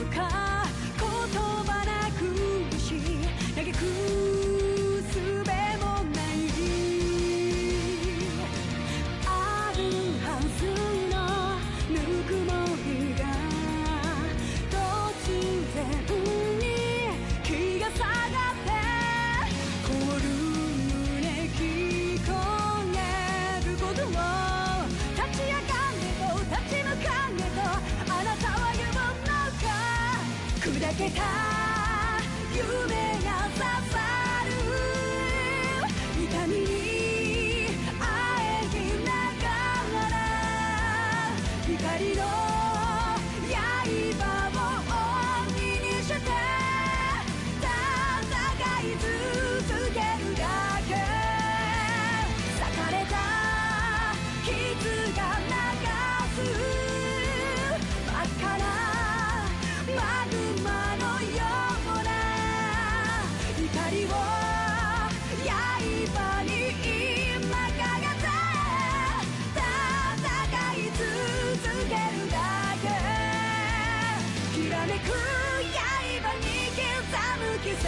とか言葉なくし嘆く術もないあるはずのぬくもりが突然に気が下がって凍る胸聞こえることを立ち上がれと立ち向かえとあなたは言うのか砕けた夢が刺さる痛みにあえぎながら光の刃を鬼にして戦い続けるだけ裂かれた傷が流す真っ赤なマグマのような光を刃に今かけて戦い続けるだけきらめく刃に刻む奇跡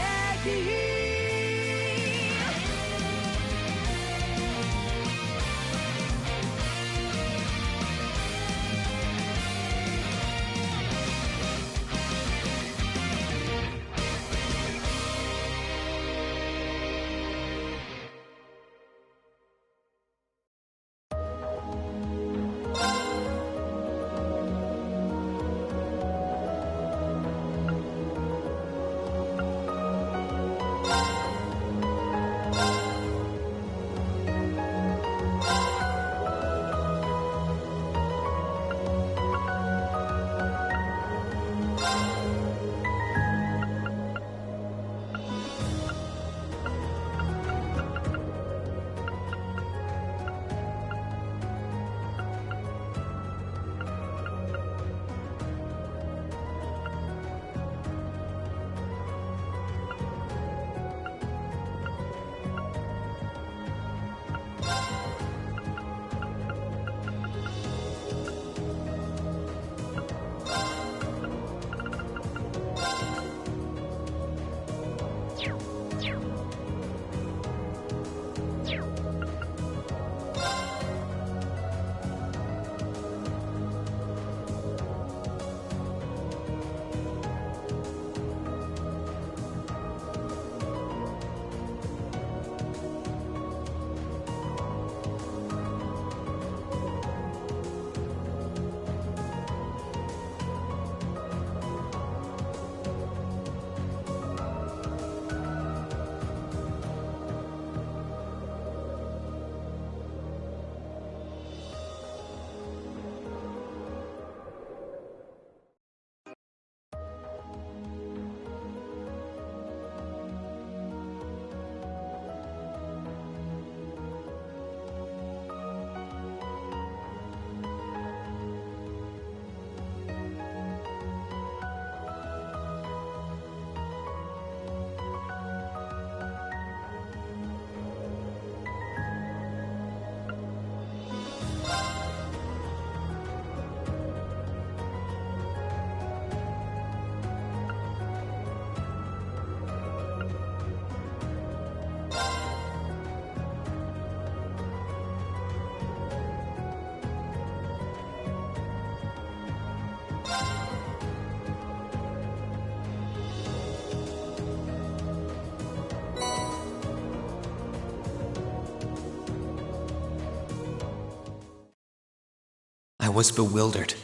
I was bewildered.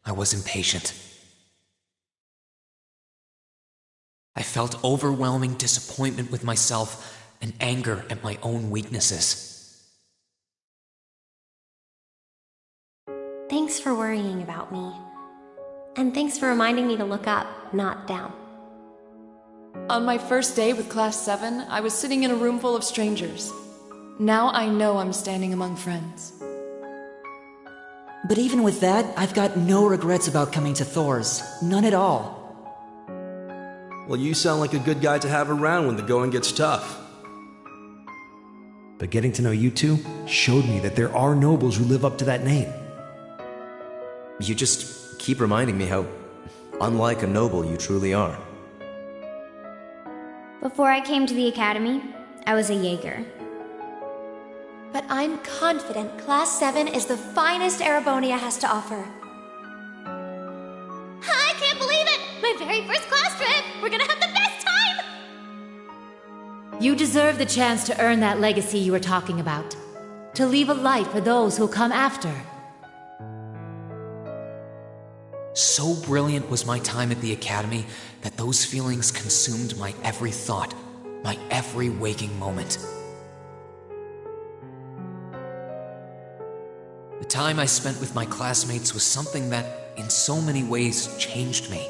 I was impatient. I felt overwhelming disappointment with myself and anger at my own weaknesses. Thanks for worrying about me. And thanks for reminding me to look up, not down. On my first day with Class 7, I was sitting in a room full of strangers. Now I know I'm standing among friends. But even with that, I've got no regrets about coming to Thor's. None at all. Well, you sound like a good guy to have around when the going gets tough. But getting to know you two showed me that there are nobles who live up to that name. You just keep reminding me how unlike a noble you truly are. Before I came to the academy, I was a Jaeger. But I'm confident Class 7 is the finest Erebonia has to offer. I can't believe it! My very first class trip! We're gonna have the best time! You deserve the chance to earn that legacy you were talking about. To leave a light for those who'll come after. So brilliant was my time at the academy that those feelings consumed my every thought, my every waking moment. The time I spent with my classmates was something that, in so many ways, changed me.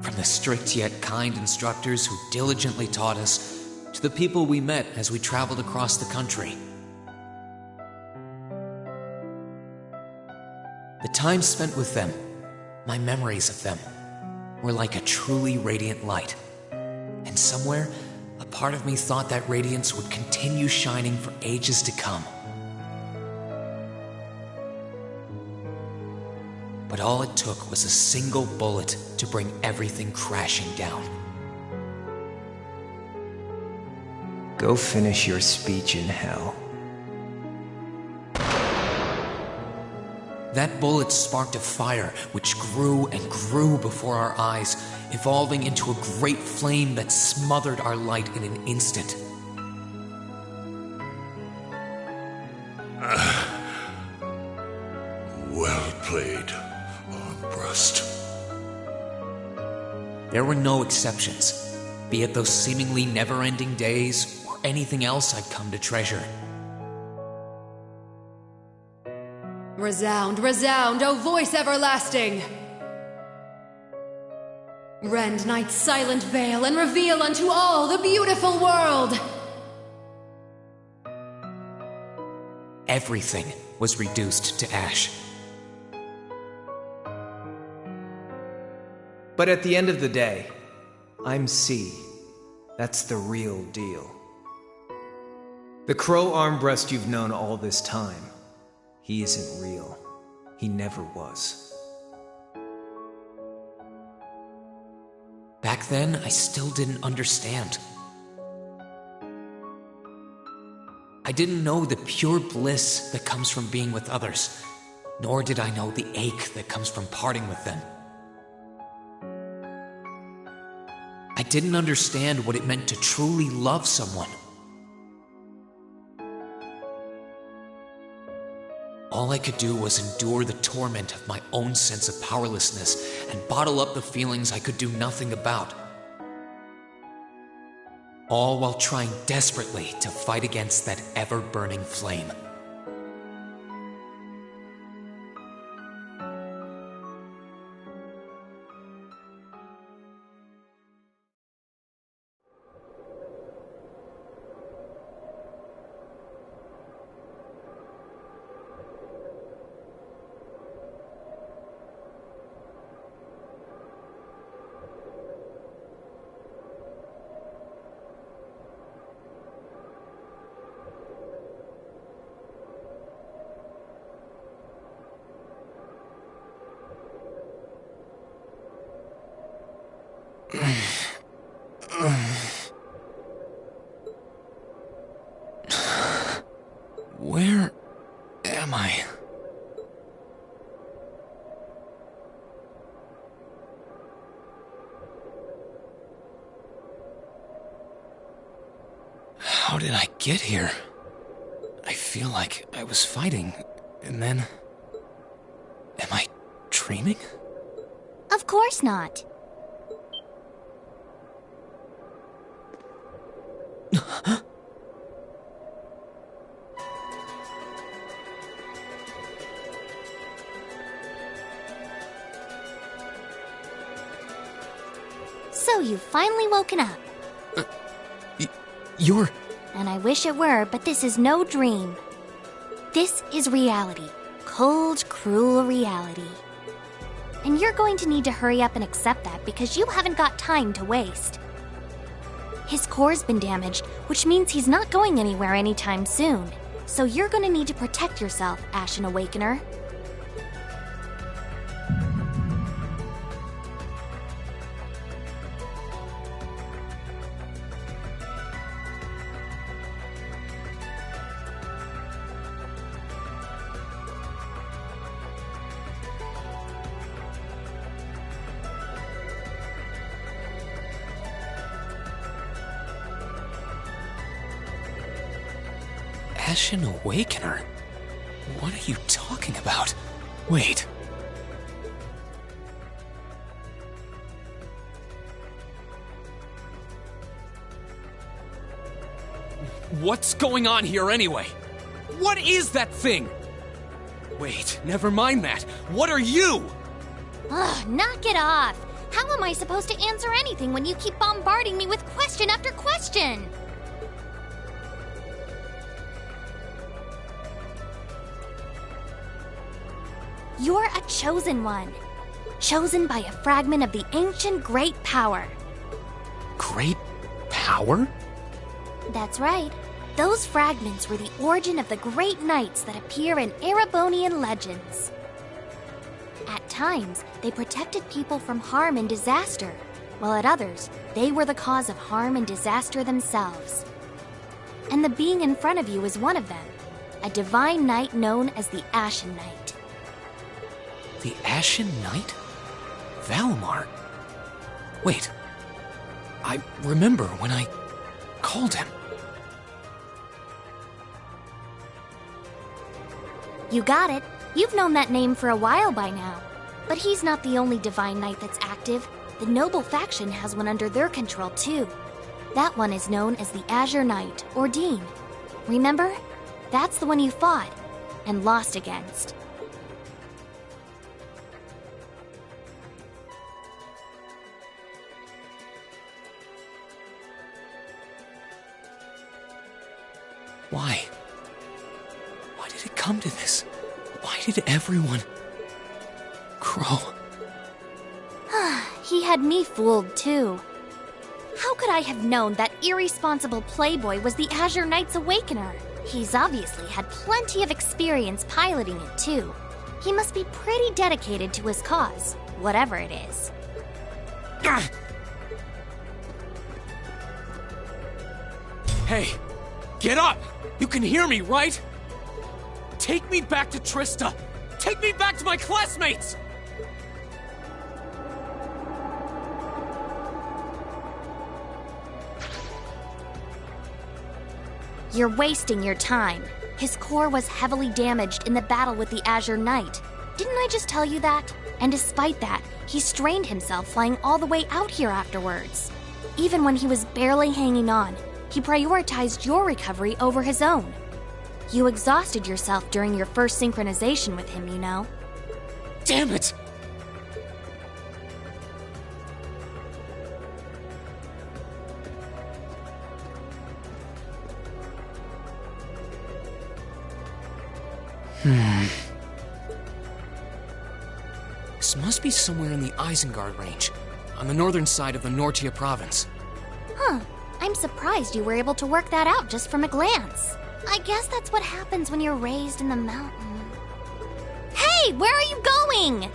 From the strict yet kind instructors who diligently taught us, to the people we met as we traveled across the country. The time spent with them, my memories of them, were like a truly radiant light. And somewhere, a part of me thought that radiance would continue shining for ages to come. But all it took was a single bullet to bring everything crashing down. Go finish your speech in hell. That bullet sparked a fire which grew and grew before our eyes, evolving into a great flame that smothered our light in an instant. Well played, Armbrust. There were no exceptions, be it those seemingly never-ending days or anything else I'd come to treasure. Resound, resound, O voice everlasting! Rend night's silent veil and reveal unto all the beautiful world! Everything was reduced to ash. But at the end of the day, I'm C. That's the real deal. The Crow Armbrust you've known all this time, he isn't real. He never was. Back then, I still didn't understand. I didn't know the pure bliss that comes from being with others, nor did I know the ache that comes from parting with them. I didn't understand what it meant to truly love someone. All I could do was endure the torment of my own sense of powerlessness and bottle up the feelings I could do nothing about. All while trying desperately to fight against that ever-burning flame. Where am I? How did I get here? I feel like I was fighting, and then... Am I dreaming? Of course not. So you've finally woken up. You're... And I wish it were, but this is no dream. This is reality. Cold, cruel reality. And you're going to need to hurry up and accept that because you haven't got time to waste. His core's been damaged, which means he's not going anywhere anytime soon. So you're going to need to protect yourself, Ashen Awakener. Ashen Awakener? What are you talking about? Wait. What's going on here anyway? What is that thing? Wait, never mind that. What are you? Ugh, knock it off. How am I supposed to answer anything when you keep bombarding me with question after question? You're a chosen one. Chosen by a fragment of the ancient Great Power. Great Power? That's right. Those fragments were the origin of the great knights that appear in Erebonian legends. At times, they protected people from harm and disaster, while at others, they were the cause of harm and disaster themselves. And the being in front of you is one of them, a divine knight known as the Ashen Knight. The Ashen Knight? Valimar? Wait. I remember when I called him. You got it. You've known that name for a while by now. But he's not the only Divine Knight that's active. The Noble faction has one under their control, too. That one is known as the Azure Knight, or Dean. Remember? That's the one you fought and lost against. Why? Why did it come to this? Why did everyone... Crow. He had me fooled, too. How could I have known that irresponsible playboy was the Azure Knight's Awakener? He's obviously had plenty of experience piloting it, too. He must be pretty dedicated to his cause, whatever it is. Hey, get up! You can hear me, right? Take me back to Trista! Take me back to my classmates! You're wasting your time. His core was heavily damaged in the battle with the Azure Knight. Didn't I just tell you that? And despite that, he strained himself flying all the way out here afterwards. Even when he was barely hanging on, he prioritized your recovery over his own. You exhausted yourself during your first synchronization with him, you know. Damn it! This must be somewhere in the Isengard range, on the northern side of the Nortia province. Huh. I'm surprised you were able to work that out just from a glance. I guess that's what happens when you're raised in the mountain. Hey, where are you going?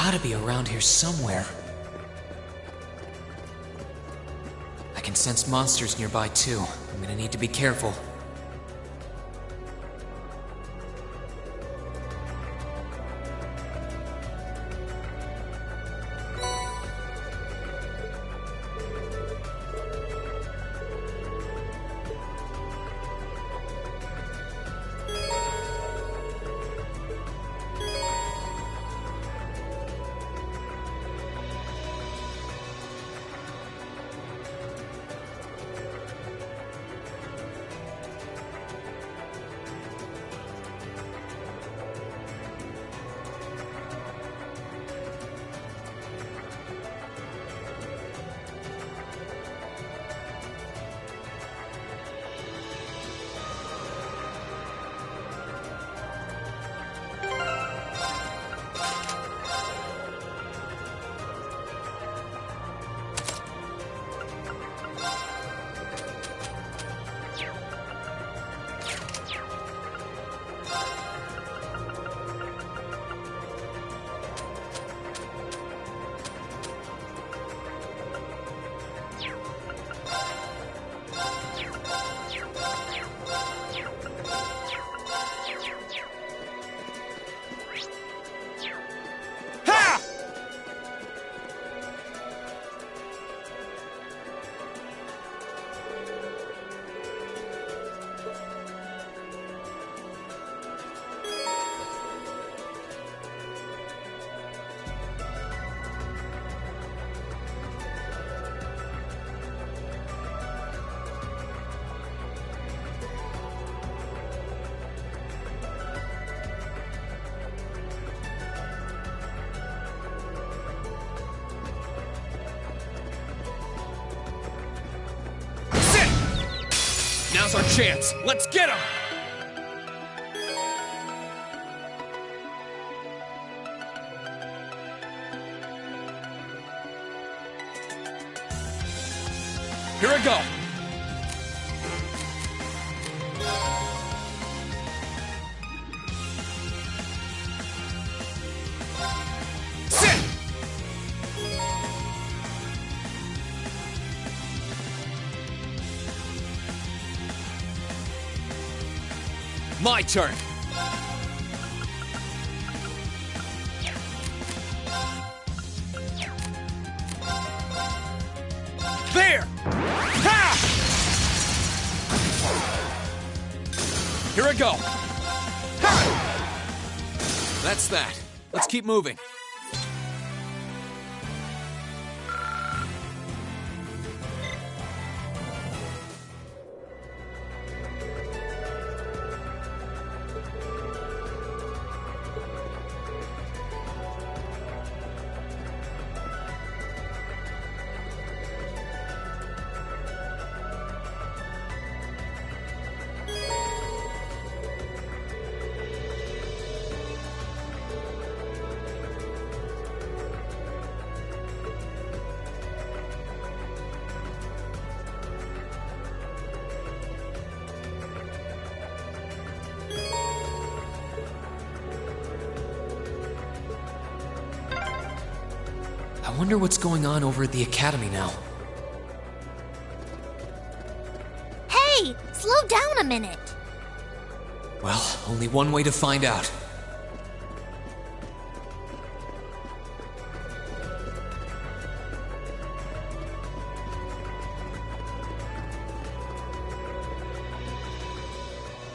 gotta be around here somewhere. I can sense monsters nearby too. I'm gonna need to be careful. Now's our chance. Let's get him! Here I go. Sit! My turn. There! Ha! Here I go. Ha! That's that. Let's keep moving. I wonder what's going on over at the academy now. Hey! Slow down a minute! Well, only one way to find out.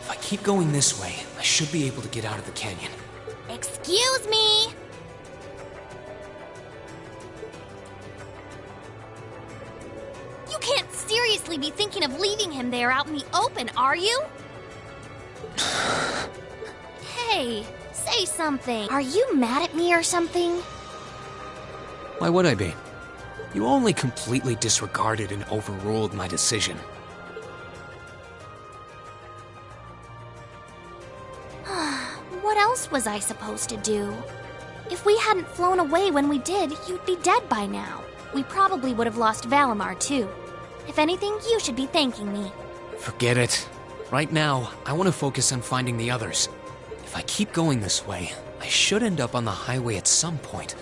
If I keep going this way, I should be able to get out of the canyon. Excuse me! You can't seriously be thinking of leaving him there out in the open, are you? Hey, say something. Are you mad at me or something? Why would I be? You only completely disregarded and overruled my decision. What else was I supposed to do? If we hadn't flown away when we did, you'd be dead by now. We probably would have lost Valimar, too. If anything, you should be thanking me. Forget it. Right now, I want to focus on finding the others. If I keep going this way, I should end up on the highway at some point.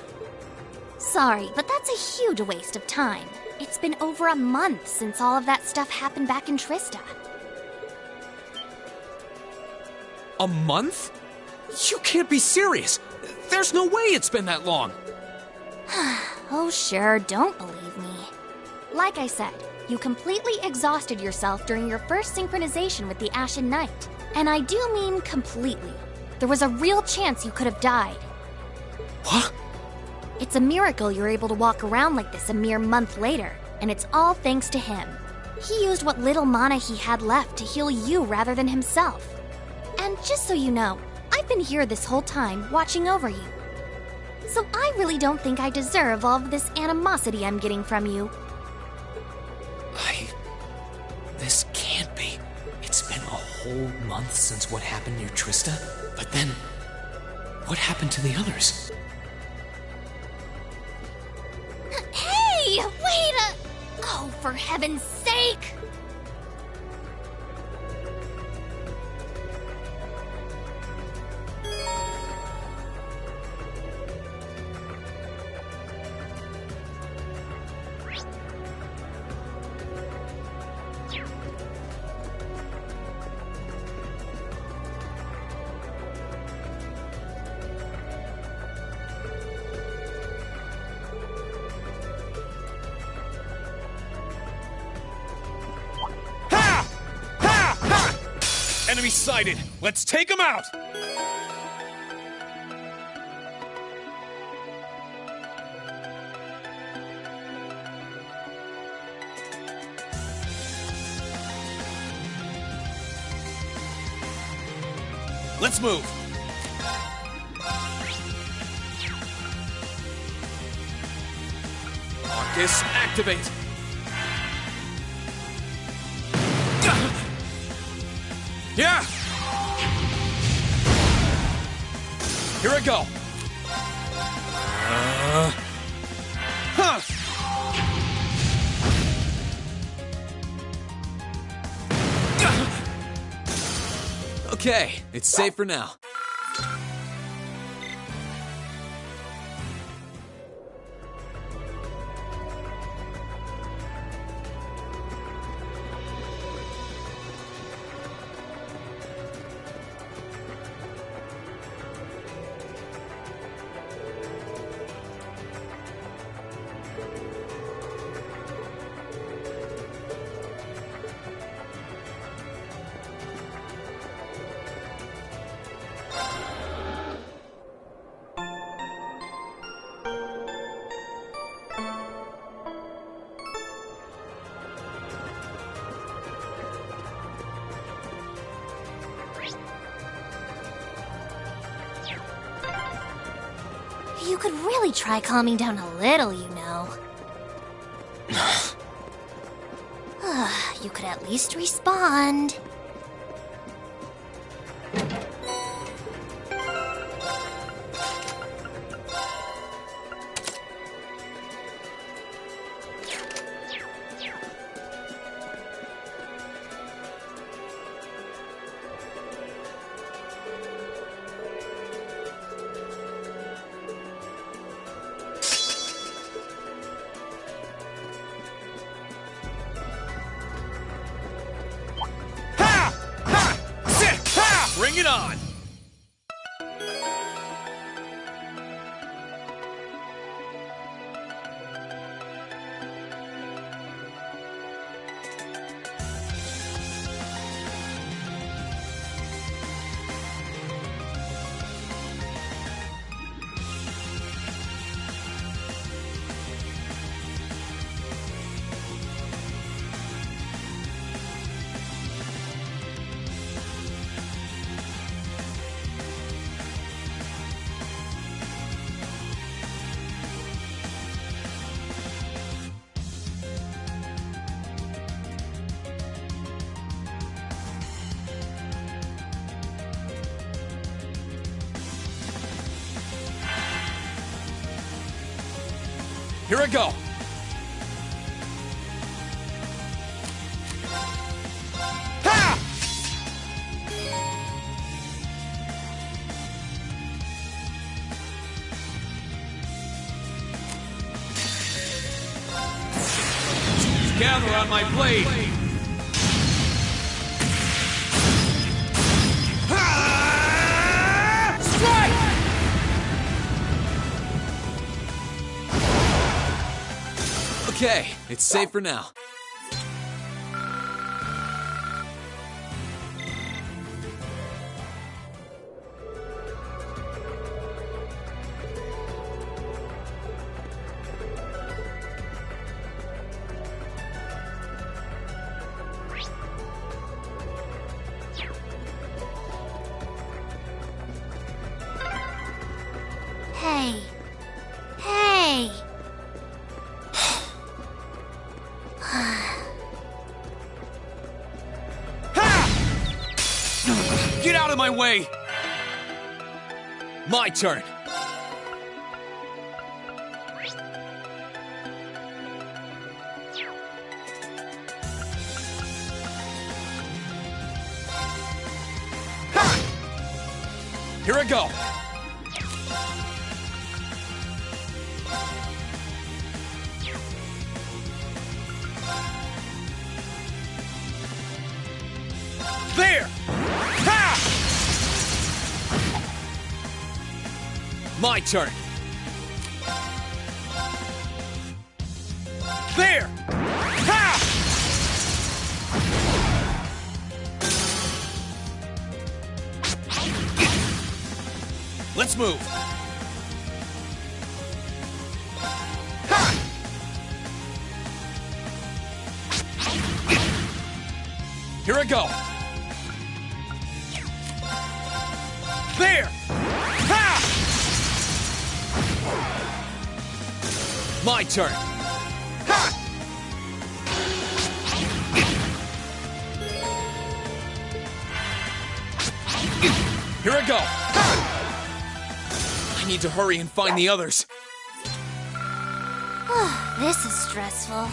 Sorry, but that's a huge waste of time. It's been over a month since all of that stuff happened back in Trista. A month? You can't be serious. There's no way it's been that long. Oh sure, don't believe me. Like I said, you completely exhausted yourself during your first synchronization with the Ashen Knight. And I do mean completely. There was a real chance you could have died. What? It's a miracle you're able to walk around like this a mere month later, and it's all thanks to him. He used what little mana he had left to heal you rather than himself. And just so you know, I've been here this whole time, watching over you. So I really don't think I deserve all of this animosity I'm getting from you. This can't be. It's been a whole month since what happened near Trista, but then, what happened to the others? Hey, wait a... Oh, for heaven's sake! Enemy sighted! Let's take him out! Let's move! Arcus, activate! Yeah! Here I go! Huh! Okay, it's safe for now. You could really try calming down a little, you know. You could at least respond. Bring it on! Here I go! Ha! Gather on my blade! Strike! Okay, it's safe for now. Hey. Hey. Get out of my way! My turn. Here I go. There! Ha! My turn. There! Ha! Let's move. Ha! Here I go. There! Ha! My turn. Ha! Here I go. Ha! I need to hurry and find the others. This is stressful.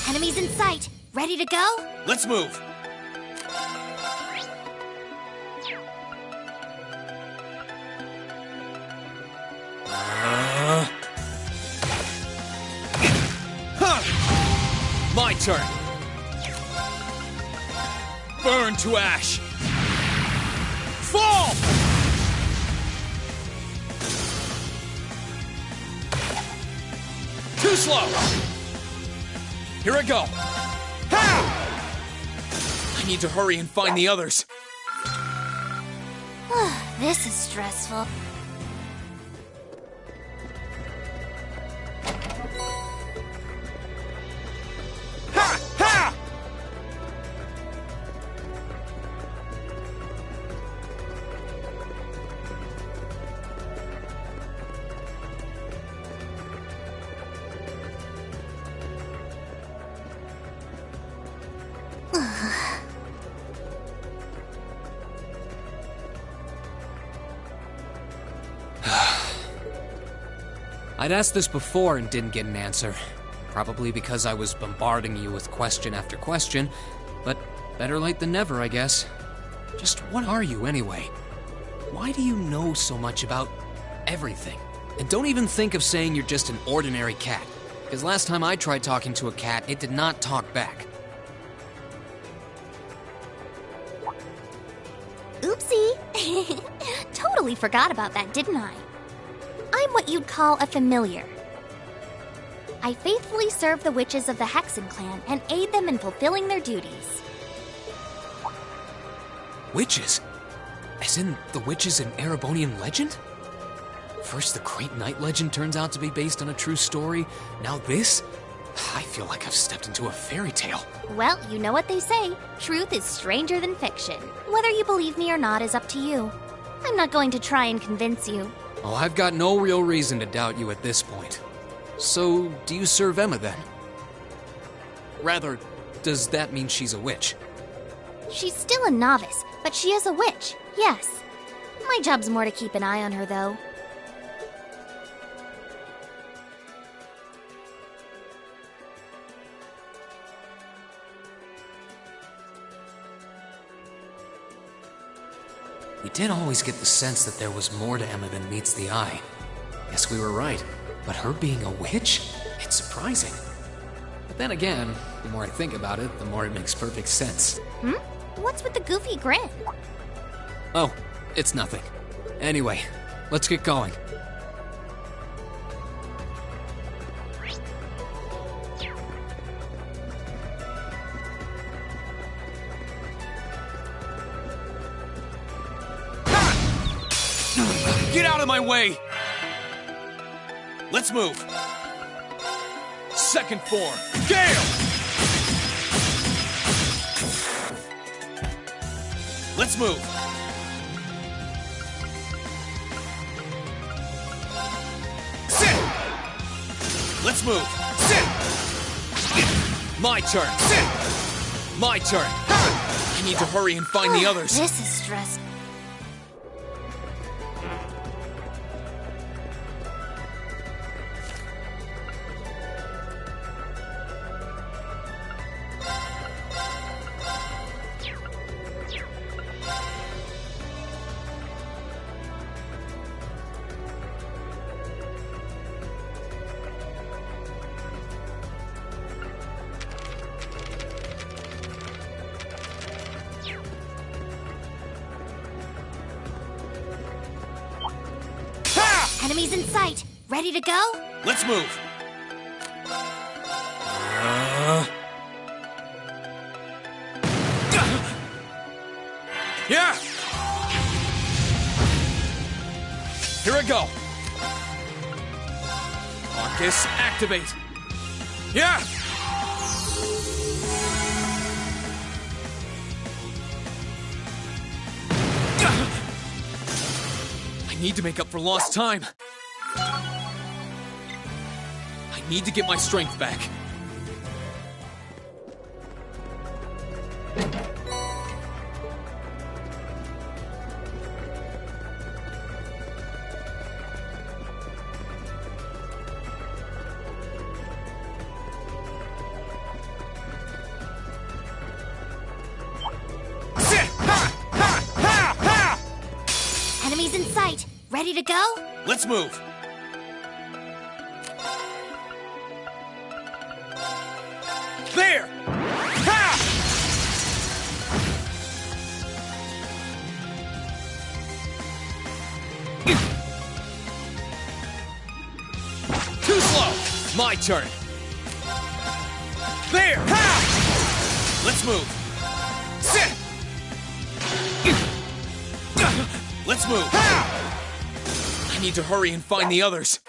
Enemies in sight. Ready to go? Let's move. My turn. Burn to ash. Fall! Too slow. Here I go. Ha! I need to hurry and find the others. This is stressful. Ha! Ha! I'd asked this before and didn't get an answer. Probably because I was bombarding you with question after question, but better late than never, I guess. Just what are you, anyway? Why do you know so much about everything? And don't even think of saying you're just an ordinary cat, because last time I tried talking to a cat, it did not talk back. Oopsie. Totally forgot about that, didn't I? I'm what you'd call a familiar. I faithfully serve the witches of the Hexen clan and aid them in fulfilling their duties. Witches? As in the witches in Erebonian legend? First the Great Night legend turns out to be based on a true story, now this? I feel like I've stepped into a fairy tale. Well, you know what they say. Truth is stranger than fiction. Whether you believe me or not is up to you. I'm not going to try and convince you. Oh, I've got no real reason to doubt you at this point. So, do you serve Emma then? Rather, does that mean she's a witch? She's still a novice, but she is a witch, yes. My job's more to keep an eye on her, though. We did always get the sense that there was more to Emma than meets the eye. Guess we were right. But her being a witch? It's surprising. But then again, the more I think about it, the more it makes perfect sense. What's with the goofy grin? Oh, it's nothing. Anyway, let's get going. Get out of my way! Let's move. Second form, Gale! Let's move. Sit! Let's move. Sit! My turn. Sit! My turn. I need to hurry and find the others. This is stressful. Enemies in sight. Ready to go? Let's move. Yeah! Here I go. Arcus, activate. Yeah! I need to make up for lost time. I need to get my strength back. Enemies in sight. Ready to go? Let's move. There! Ha! Too slow! My turn. There! Ha! Let's move. Sit! Let's move. Ha! I need to hurry and find the others.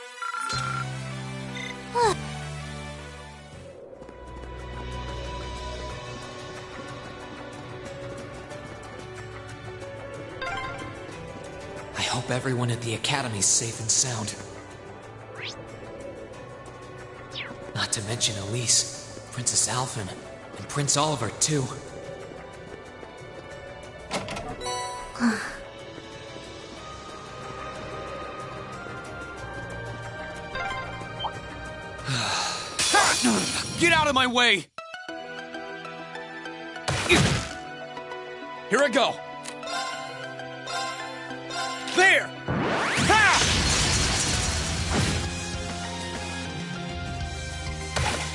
I hope everyone at the Academy's safe and sound. Not to mention Elise, Princess Alphen, and Prince Oliver, too. Get out of my way! Here I go! There! Ha!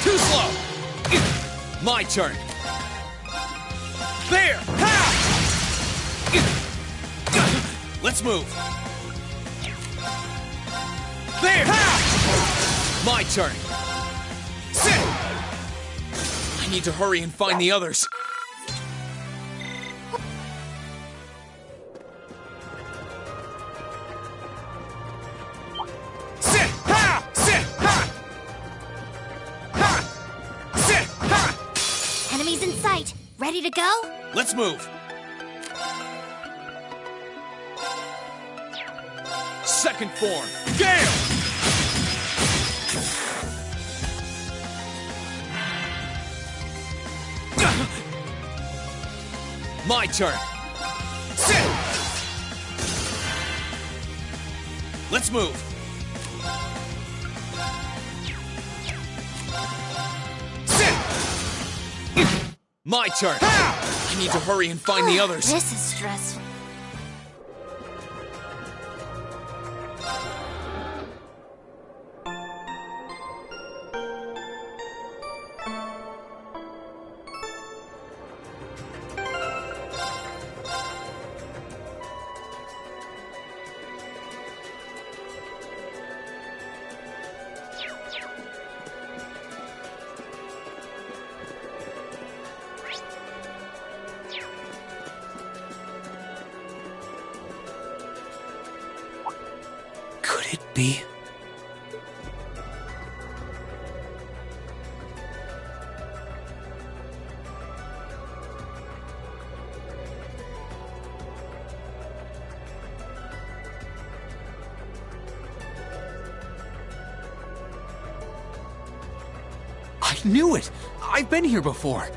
Too slow! My turn! There! Ha! Let's move! There! Ha! My turn! Sit! I need to hurry and find the others. Sit! Ha! Sit! Ha! Ha! Sit! Ha! Enemies in sight. Ready to go? Let's move. Second form, Gale! My turn. Sit! Let's move. Sit! My turn. I need to hurry and find the others. This is stressful. Could it be? I knew it! I've been here before!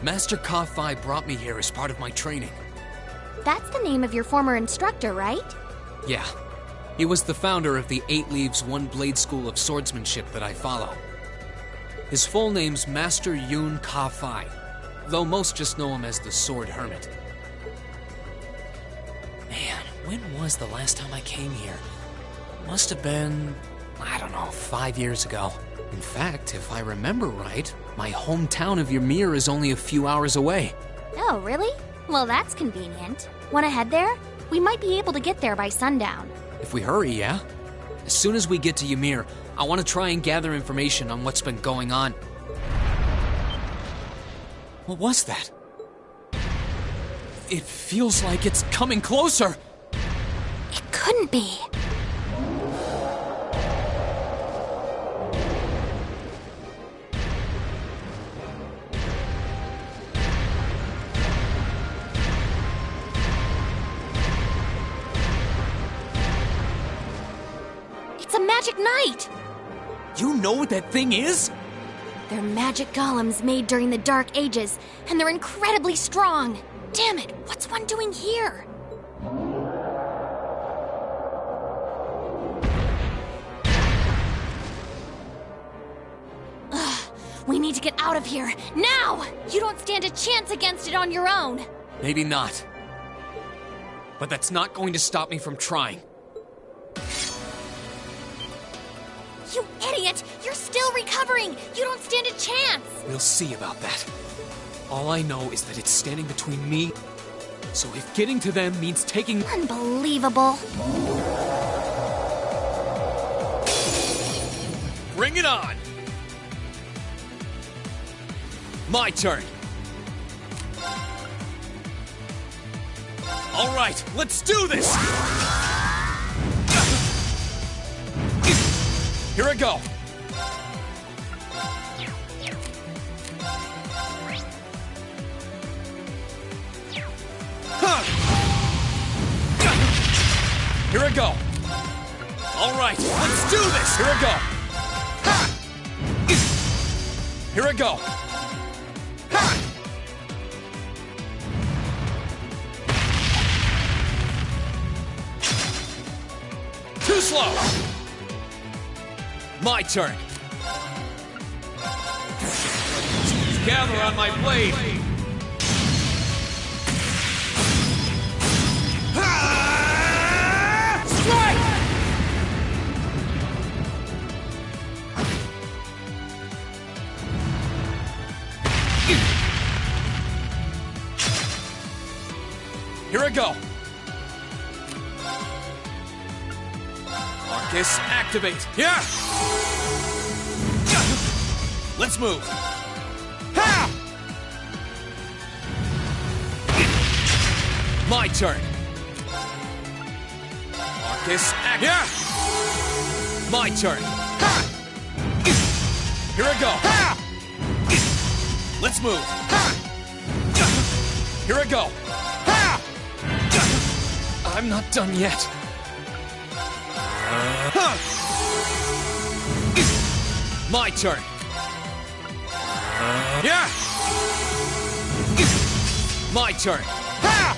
Master Ka-Fai brought me here as part of my training. That's the name of your former instructor, right? Yeah. He was the founder of the 8 Leaves, 1 Blade School of Swordsmanship that I follow. His full name's Master Yun Ka-Fai, though most just know him as the Sword Hermit. Man, when was the last time I came here? Must have been, I don't know, 5 years ago. In fact, if I remember right, my hometown of Ymir is only a few hours away. Oh, really? Well, that's convenient. Wanna head there? We might be able to get there by sundown. If we hurry, yeah? As soon as we get to Ymir, I want to try and gather information on what's been going on. What was that? It feels like it's coming closer! It couldn't be. It's a magic knight! You know what that thing is? They're magic golems made during the Dark Ages, and they're incredibly strong. Damn it, what's one doing here? Ugh, we need to get out of here, now! You don't stand a chance against it on your own. Maybe not. But that's not going to stop me from trying. You idiot! You're still recovering! You don't stand a chance! We'll see about that. All I know is that it's standing between me, so if getting to them means taking— Unbelievable. Bring it on! My turn. All right, let's do this! Here I go! Here I go! All right, let's do this! Here I go! Here I go! Too slow! My turn! Gather on my blade! Strike! Here I go! Arcus, activate! Yeah! Let's move! Ha! My turn! Arcus, activate! Yeah! My turn! Ha! Here I go! Ha! Let's move! Ha! Here I go! Ha! I'm not done yet. My turn! Yeah! My turn! Ha!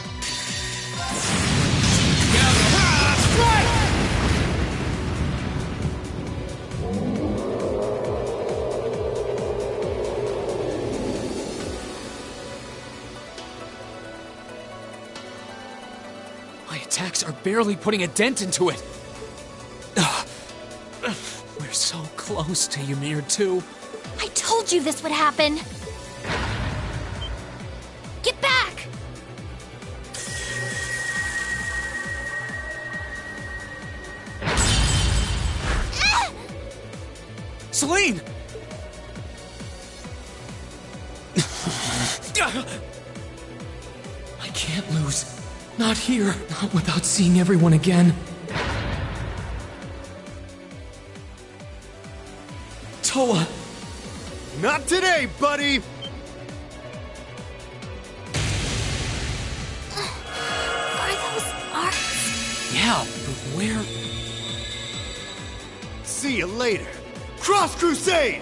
My attacks are barely putting a dent into it. We're so close to Ymir too. I told you this would happen. Get back! Celine! I can't lose. Not here. Not without seeing everyone again. Towa! Not today, buddy! Are those arcs? Yeah, but where? See you later. Cross Crusade!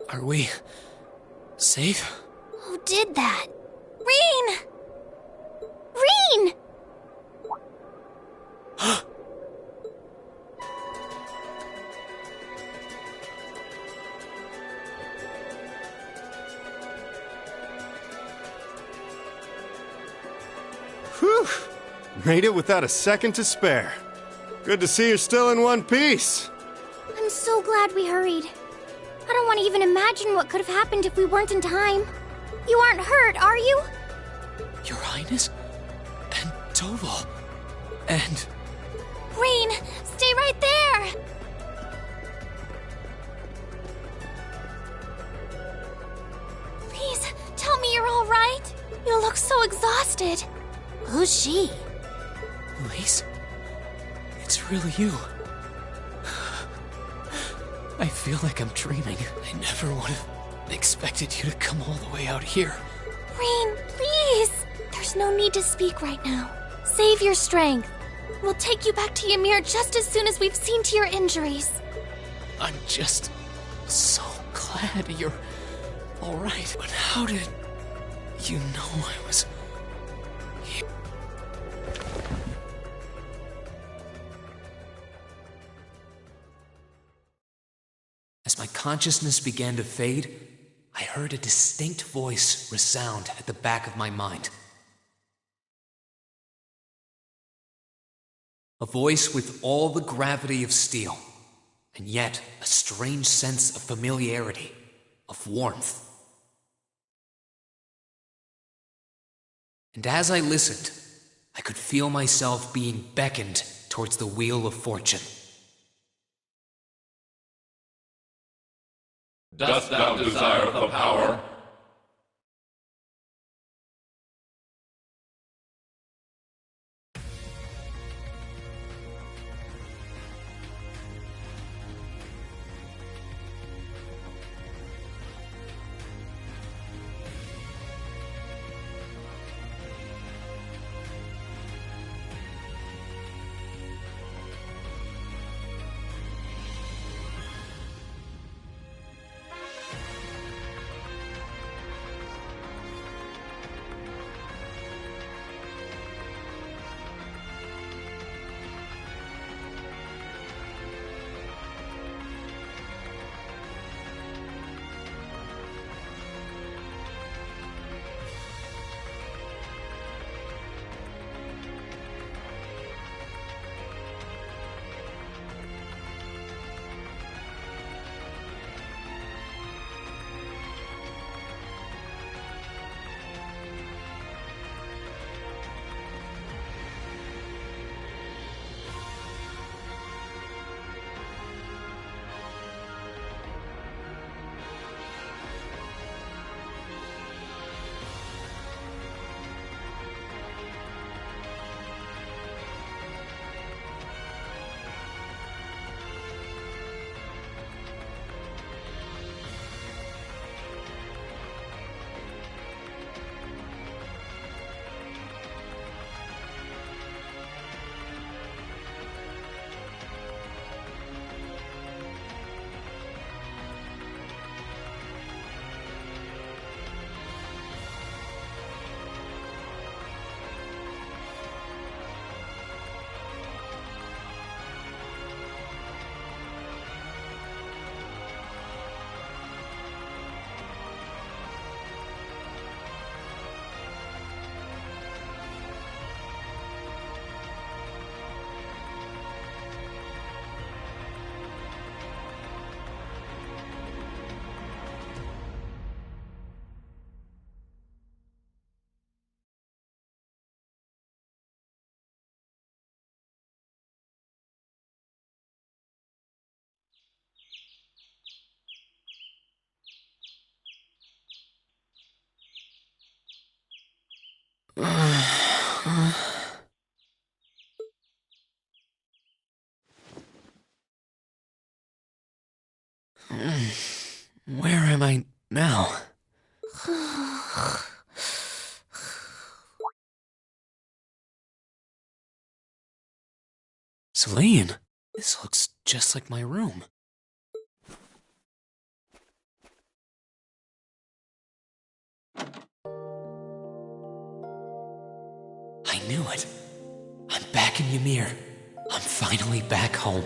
Are we safe? Who did that? Reen! Reen! Whew! Made it without a second to spare. Good to see you're still in one piece. I'm so glad we hurried. I don't want to even imagine what could have happened if we weren't in time. You aren't hurt, are you? Your Highness? And Toval? And... Reen, stay right there! Please, tell me you're all right. You look so exhausted. Who's she? Elise? It's really you. I feel like I'm dreaming. I never would have expected you to come all the way out here. Reen, please! There's no need to speak right now. Save your strength. We'll take you back to Ymir just as soon as we've seen to your injuries. I'm just so glad you're all right. But how did you know I was here? As my consciousness began to fade, I heard a distinct voice resound at the back of my mind. A voice with all the gravity of steel, and yet a strange sense of familiarity, of warmth. And as I listened, I could feel myself being beckoned towards the wheel of fortune. Dost thou desire the power? am I now? Celine, this looks just like my room. I knew it. I'm back in Ymir. I'm finally back home.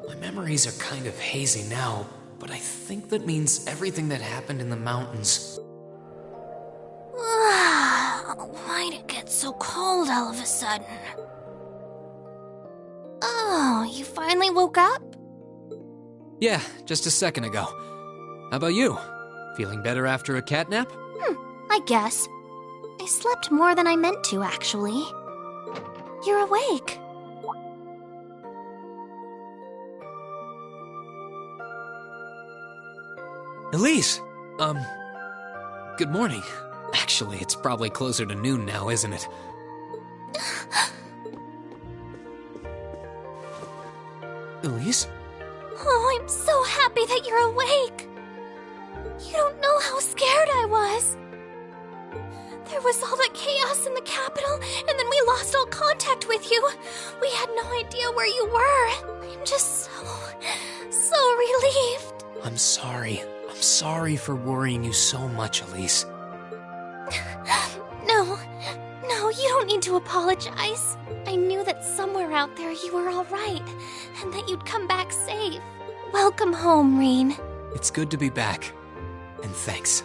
My memories are kind of hazy now, but I think that means everything that happened in the mountains. Why'd it get so cold all of a sudden? Oh, you finally woke up? Yeah, just a second ago. How about you? Feeling better after a cat nap? I guess. I slept more than I meant to, actually. You're awake. Elise! Good morning. Actually, it's probably closer to noon now, isn't it? Elise? Oh, I'm so happy that you're awake. You don't know how scared I was. There was all that chaos in the capital, and then we lost all contact with you. We had no idea where you were. I'm just so relieved. I'm sorry. I'm sorry for worrying you so much, Elise. No, you don't need to apologize. I knew that somewhere out there you were all right, and that you'd come back safe. Welcome home, Rean. It's good to be back. And thanks.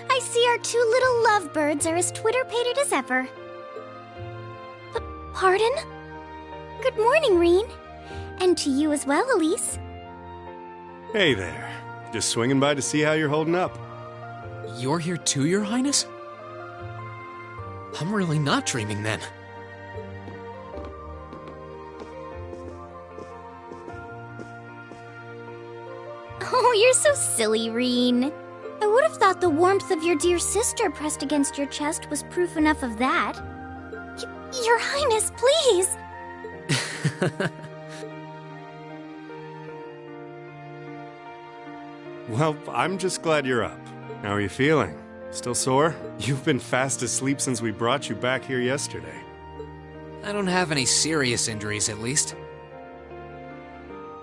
I see our two little lovebirds are as Twitter-pated as ever. Pardon? Good morning, Rean. And to you as well, Elise. Hey there. Just swinging by to see how you're holding up. You're here too, Your Highness? I'm really not dreaming then. Oh, you're so silly, Rean. I would have thought the warmth of your dear sister pressed against your chest was proof enough of that. Your Highness, please! Well, I'm just glad you're up. How are you feeling? Still sore? You've been fast asleep since we brought you back here yesterday. I don't have any serious injuries, at least.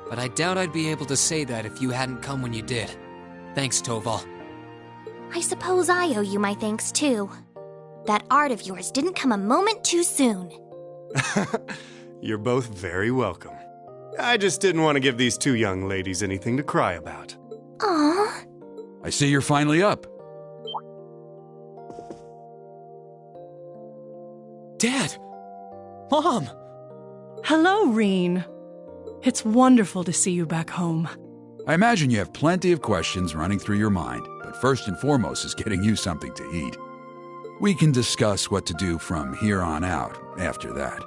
But I doubt I'd be able to say that if you hadn't come when you did. Thanks, Toval. I suppose I owe you my thanks, too. That art of yours didn't come a moment too soon. You're both very welcome. I just didn't want to give these two young ladies anything to cry about. Aww. I see you're finally up. Dad! Mom! Hello, Rean. It's wonderful to see you back home. I imagine you have plenty of questions running through your mind, but first and foremost is getting you something to eat. We can discuss what to do from here on out after that.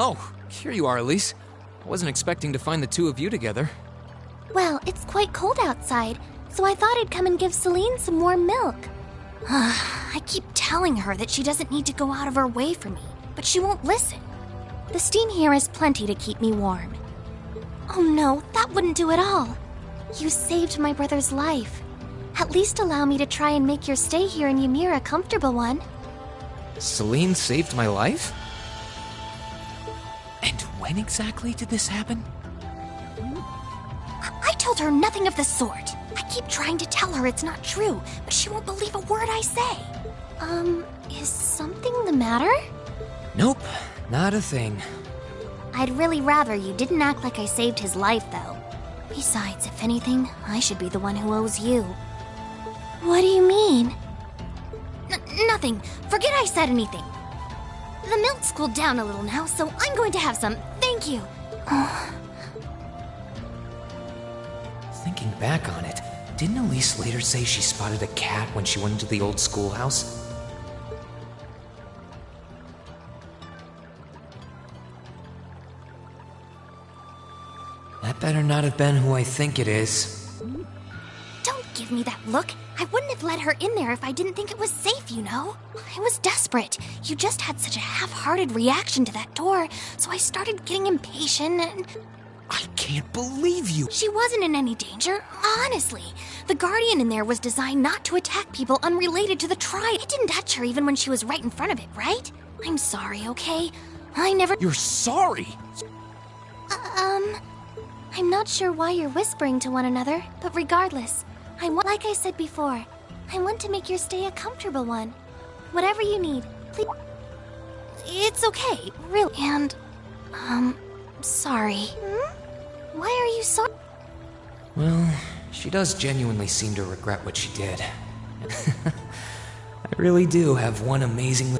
Oh, here you are, Elise. I wasn't expecting to find the two of you together. Well, it's quite cold outside, so I thought I'd come and give Celine some warm milk. I keep telling her that she doesn't need to go out of her way for me, but she won't listen. The steam here is plenty to keep me warm. Oh no, that wouldn't do at all. You saved my brother's life. At least allow me to try and make your stay here in Ymir a comfortable one. Celine saved my life? And when exactly did this happen? I told her nothing of the sort. I keep trying to tell her it's not true, but she won't believe a word I say. Is something the matter? Nope, not a thing. I'd really rather you didn't act like I saved his life, though. Besides, if anything, I should be the one who owes you. What do you mean? Nothing. Forget I said anything. The milk's cooled down a little now, so I'm going to have some. Thank you. Thinking back on it, didn't Elise later say she spotted a cat when she went into the old schoolhouse? That better not have been who I think it is. Don't give me that look. I wouldn't have let her in there if I didn't think it was safe, you know? I was desperate. You just had such a half-hearted reaction to that door, so I started getting impatient and... I can't believe you! She wasn't in any danger, honestly. The Guardian in there was designed not to attack people unrelated to the tribe. It didn't touch her even when she was right in front of it, right? I'm sorry, okay? I never... You're sorry? I'm not sure why you're whispering to one another, but regardless, like I said before, I want to make your stay a comfortable one. Whatever you need, please. It's okay, really. And, sorry. Why are you sorry? Well, she does genuinely seem to regret what she did. I really do have one amazing...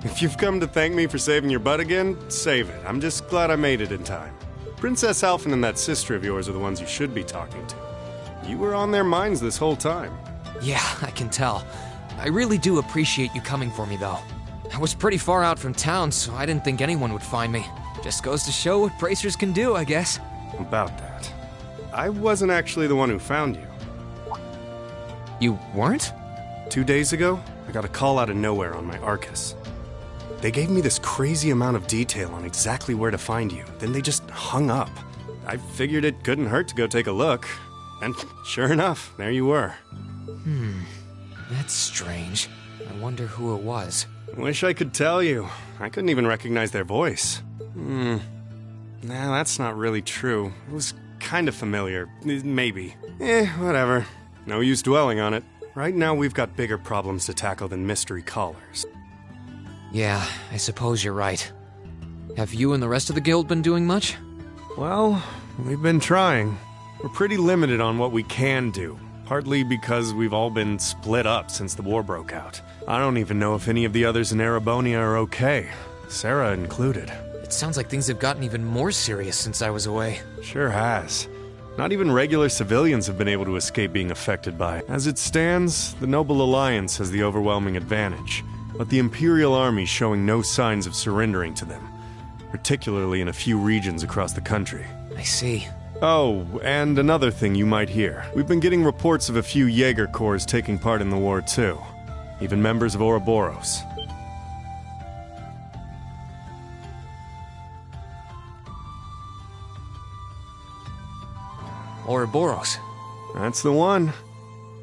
If you've come to thank me for saving your butt again, save it. I'm just glad I made it in time. Princess Alphen and that sister of yours are the ones you should be talking to. You were on their minds this whole time. Yeah, I can tell. I really do appreciate you coming for me, though. I was pretty far out from town, so I didn't think anyone would find me. Just goes to show what bracers can do, I guess. About that. I wasn't actually the one who found you. You weren't? 2 days ago, I got a call out of nowhere on my Arcus. They gave me this crazy amount of detail on exactly where to find you, then they just hung up. I figured it couldn't hurt to go take a look. And sure enough, there you were. That's strange. I wonder who it was. Wish I could tell you. I couldn't even recognize their voice. Nah, that's not really true. It was kind of familiar. Maybe. Whatever. No use dwelling on it. Right now we've got bigger problems to tackle than mystery callers. Yeah, I suppose you're right. Have you and the rest of the guild been doing much? Well, we've been trying. We're pretty limited on what we can do, partly because we've all been split up since the war broke out. I don't even know if any of the others in Erebonia are okay, Sarah included. It sounds like things have gotten even more serious since I was away. Sure has. Not even regular civilians have been able to escape being affected by it. As it stands, the Noble Alliance has the overwhelming advantage, but the Imperial Army's showing no signs of surrendering to them, particularly in a few regions across the country. I see. Oh, and another thing you might hear. We've been getting reports of a few Jaeger Corps taking part in the war too. Even members of Ouroboros. Ouroboros. That's the one.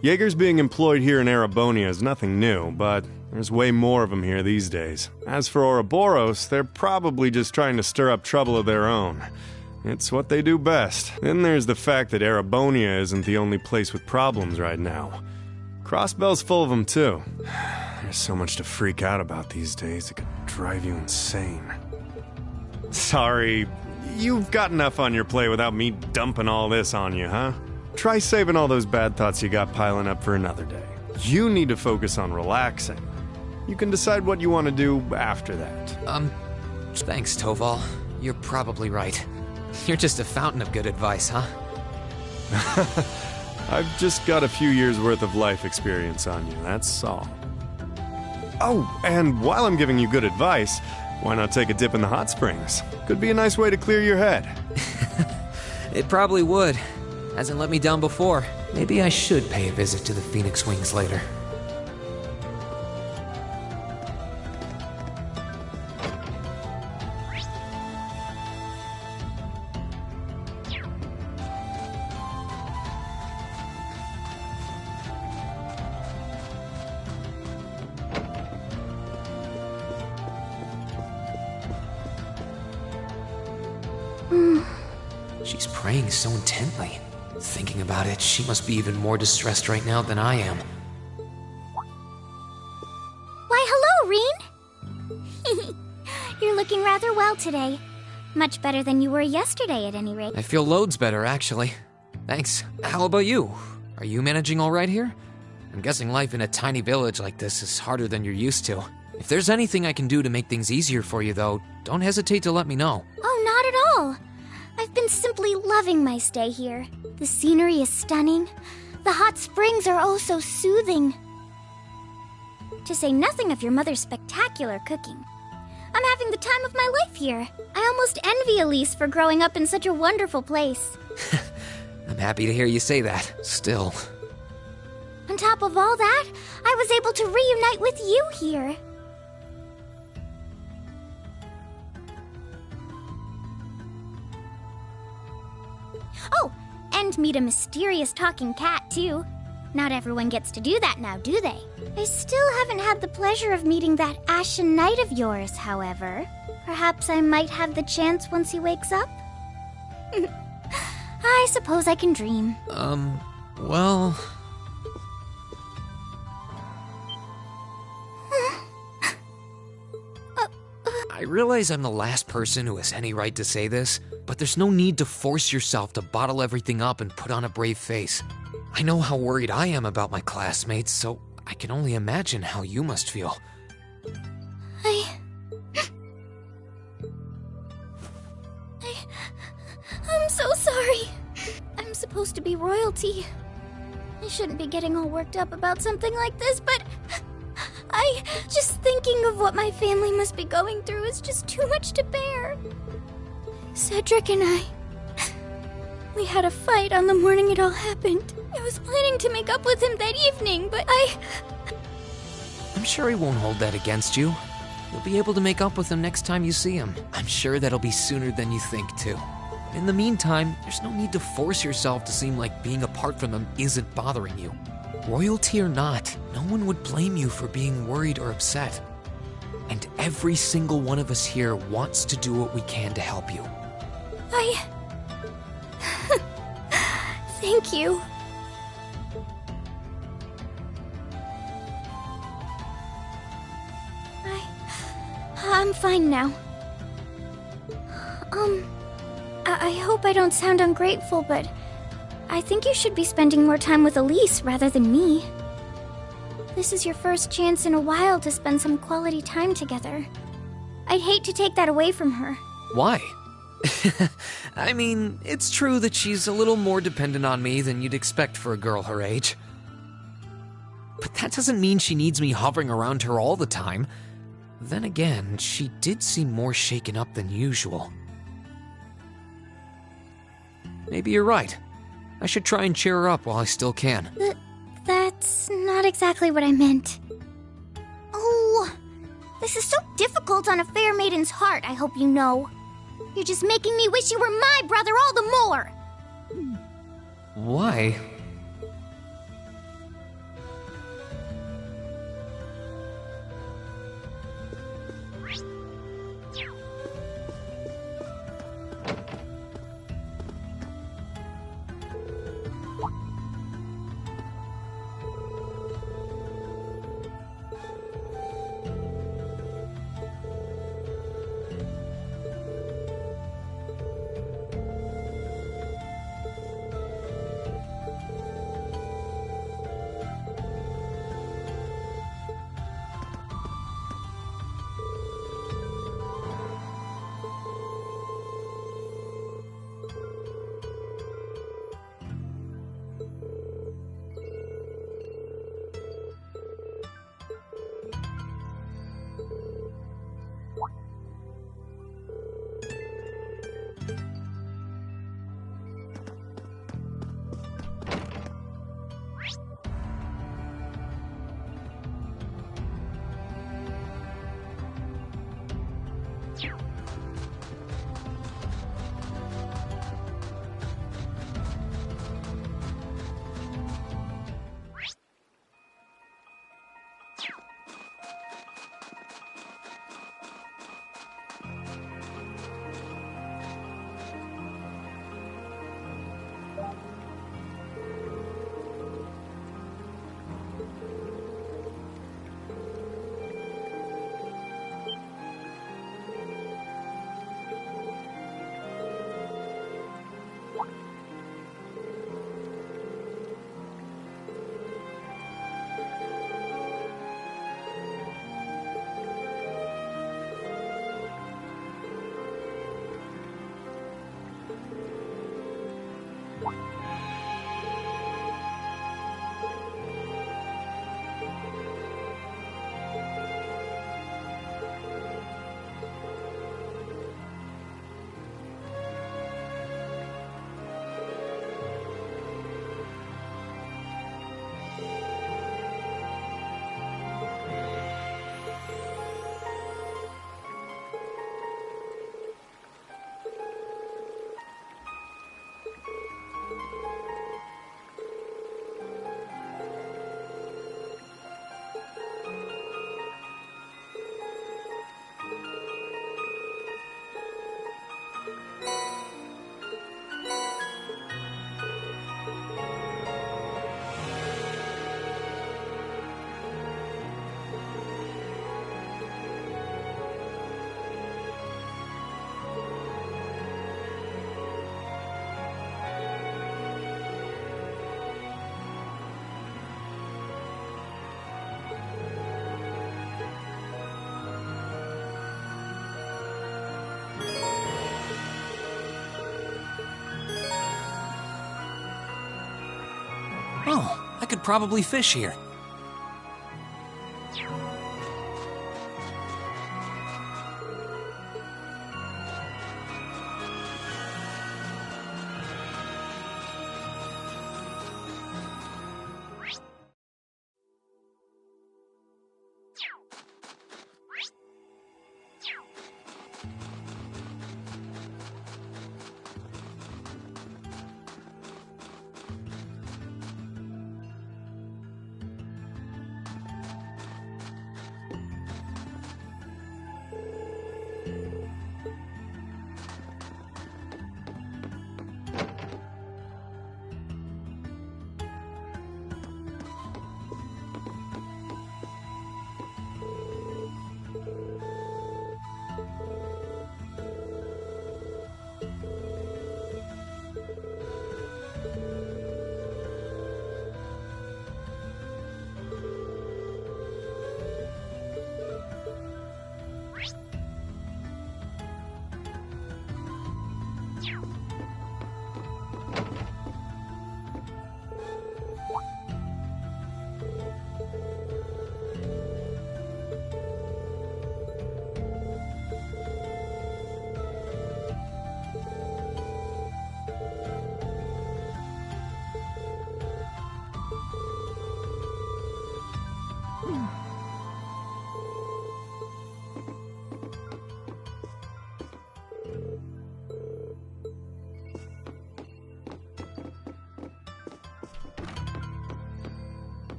Jaegers being employed here in Erebonia is nothing new, but there's way more of them here these days. As for Ouroboros, they're probably just trying to stir up trouble of their own. It's what they do best. Then there's the fact that Erebonia isn't the only place with problems right now. Crossbell's full of them too. There's so much to freak out about these days, it could drive you insane. Sorry, you've got enough on your plate without me dumping all this on you, huh? Try saving all those bad thoughts you got piling up for another day. You need to focus on relaxing. You can decide what you want to do after that. Thanks, Toval. You're probably right. You're just a fountain of good advice, huh? I've just got a few years' worth of life experience on you, that's all. Oh, and while I'm giving you good advice, why not take a dip in the hot springs? Could be a nice way to clear your head. It probably would. Hasn't let me down before. Maybe I should pay a visit to the Phoenix Wings later. She's praying so intently. Thinking about it, she must be even more distressed right now than I am. Why, hello, Reen! You're looking rather well today. Much better than you were yesterday, at any rate. I feel loads better, actually. Thanks. How about you? Are you managing all right here? I'm guessing life in a tiny village like this is harder than you're used to. If there's anything I can do to make things easier for you, though, don't hesitate to let me know. Oh, not at all. I've been simply loving my stay here. The scenery is stunning. The hot springs are oh so soothing. To say nothing of your mother's spectacular cooking. I'm having the time of my life here. I almost envy Elise for growing up in such a wonderful place. I'm happy to hear you say that, still. On top of all that, I was able to reunite with you here. Oh, and meet a mysterious talking cat, too. Not everyone gets to do that now, do they? I still haven't had the pleasure of meeting that Ashen Knight of yours, however. Perhaps I might have the chance once he wakes up? I suppose I can dream. Well... I realize I'm the last person who has any right to say this, but there's no need to force yourself to bottle everything up and put on a brave face. I know how worried I am about my classmates, so I can only imagine how you must feel. I'm so sorry. I'm supposed to be royalty. I shouldn't be getting all worked up about something like this, but just thinking of what my family must be going through is just too much to bear. Cedric and we had a fight on the morning it all happened. I was planning to make up with him that evening, but I'm sure he won't hold that against you. You'll be able to make up with him next time you see him. I'm sure that'll be sooner than you think, too. In the meantime, there's no need to force yourself to seem like being apart from them isn't bothering you. Royalty or not, no one would blame you for being worried or upset. And every single one of us here wants to do what we can to help you. Thank you. I'm fine now. I hope I don't sound ungrateful, but I think you should be spending more time with Elise rather than me. This is your first chance in a while to spend some quality time together. I'd hate to take that away from her. Why? I mean, it's true that she's a little more dependent on me than you'd expect for a girl her age. But that doesn't mean she needs me hovering around her all the time. Then again, she did seem more shaken up than usual. Maybe you're right. I should try and cheer her up while I still can. That's not exactly what I meant. Oh, this is so difficult on a fair maiden's heart, I hope you know. You're just making me wish you were my brother all the more! Why? Oh, I could probably fish here.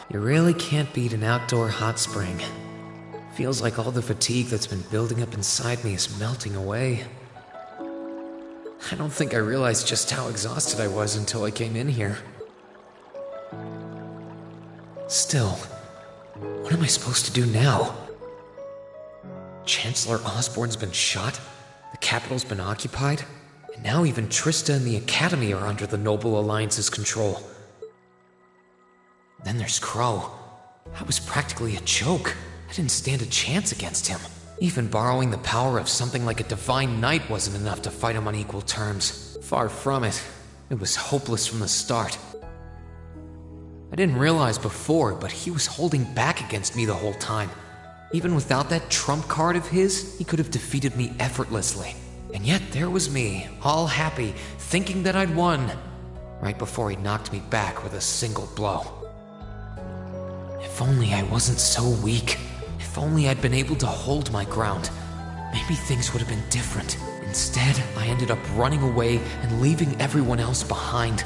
You really can't beat an outdoor hot spring. Feels like all the fatigue that's been building up inside me is melting away. I don't think I realized just how exhausted I was until I came in here. Still, what am I supposed to do now? Chancellor Osborne's been shot, the capital's been occupied, and now even Trista and the Academy are under the Noble Alliance's control. Then there's Crow. I was practically a joke. I didn't stand a chance against him. Even borrowing the power of something like a Divine Knight wasn't enough to fight him on equal terms. Far from it. It was hopeless from the start. I didn't realize before, but he was holding back against me the whole time. Even without that trump card of his, he could have defeated me effortlessly. And yet there was me, all happy, thinking that I'd won, right before he knocked me back with a single blow. If only I wasn't so weak. If only I'd been able to hold my ground. Maybe things would have been different. Instead, I ended up running away and leaving everyone else behind.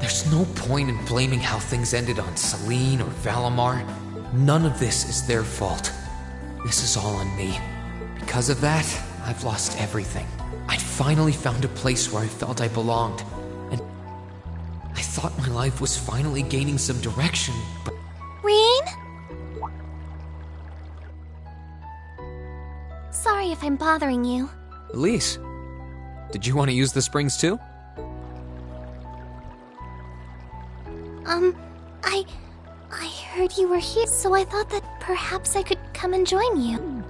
There's no point in blaming how things ended on Celine or Valimar. None of this is their fault. This is all on me. Because of that, I've lost everything. I'd finally found a place where I felt I belonged. And I thought my life was finally gaining some direction, but... Rean? Sorry if I'm bothering you. Elise, did you want to use the springs too? I heard you were here, so I thought that perhaps I could come and join you.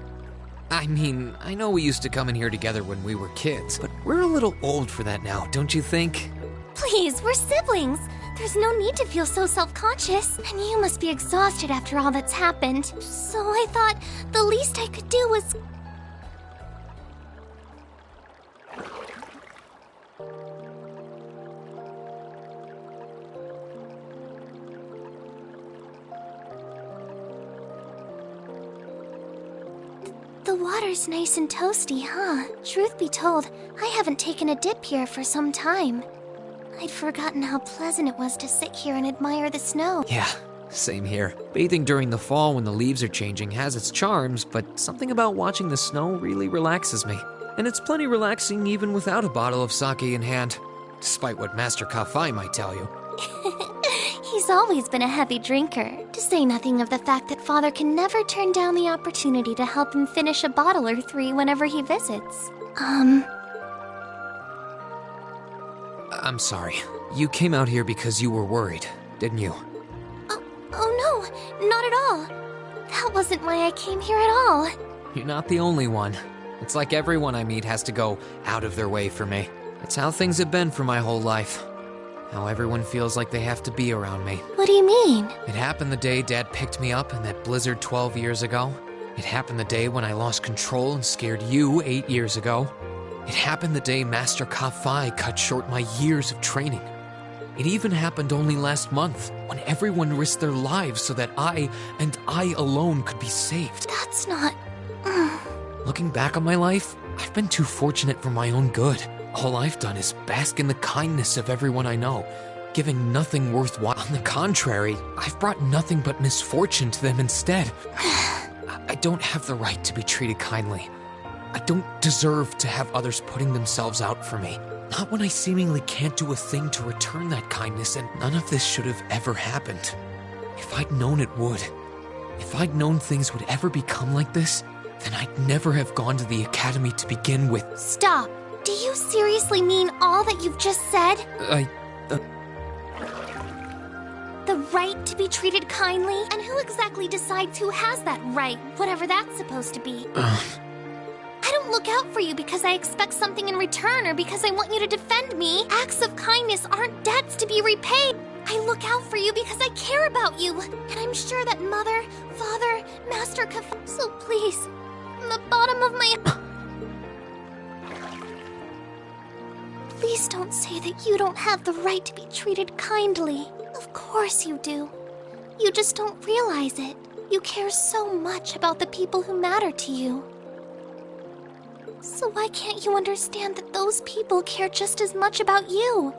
I mean, I know we used to come in here together when we were kids, but we're a little old for that now, don't you think? Please, we're siblings. There's no need to feel so self-conscious. And you must be exhausted after all that's happened. So I thought the least I could do was... The water's nice and toasty, huh? Truth be told, I haven't taken a dip here for some time. I'd forgotten how pleasant it was to sit here and admire the snow. Yeah, same here. Bathing during the fall when the leaves are changing has its charms, but something about watching the snow really relaxes me. And it's plenty relaxing even without a bottle of sake in hand, despite what Master Kafai might tell you. He's always been a heavy drinker, to say nothing of the fact that Father can never turn down the opportunity to help him finish a bottle or three whenever he visits. I'm sorry. You came out here because you were worried, didn't you? Oh no, not at all. That wasn't why I came here at all. You're not the only one. It's like everyone I meet has to go out of their way for me. It's how things have been for my whole life. How everyone feels like they have to be around me. What do you mean? It happened the day Dad picked me up in that blizzard 12 years ago. It happened the day when I lost control and scared you 8 years ago. It happened the day Master Kafai cut short my years of training. It even happened only last month, when everyone risked their lives so that I, and I alone, could be saved. That's not... Looking back on my life, I've been too fortunate for my own good. All I've done is bask in the kindness of everyone I know, giving nothing worthwhile. On the contrary, I've brought nothing but misfortune to them instead. I don't have the right to be treated kindly. I don't deserve to have others putting themselves out for me. Not when I seemingly can't do a thing to return that kindness, and none of this should have ever happened. If I'd known it would, if I'd known things would ever become like this, then I'd never have gone to the academy to begin with. Stop! Do you seriously mean all that you've just said? The right to be treated kindly? And who exactly decides who has that right, whatever that's supposed to be? I don't look out for you because I expect something in return or because I want you to defend me. Acts of kindness aren't debts to be repaid. I look out for you because I care about you. And I'm sure that Mother, Father, Master So please, from the bottom of my... Please don't say that you don't have the right to be treated kindly. Of course you do. You just don't realize it. You care so much about the people who matter to you. So why can't you understand that those people care just as much about you?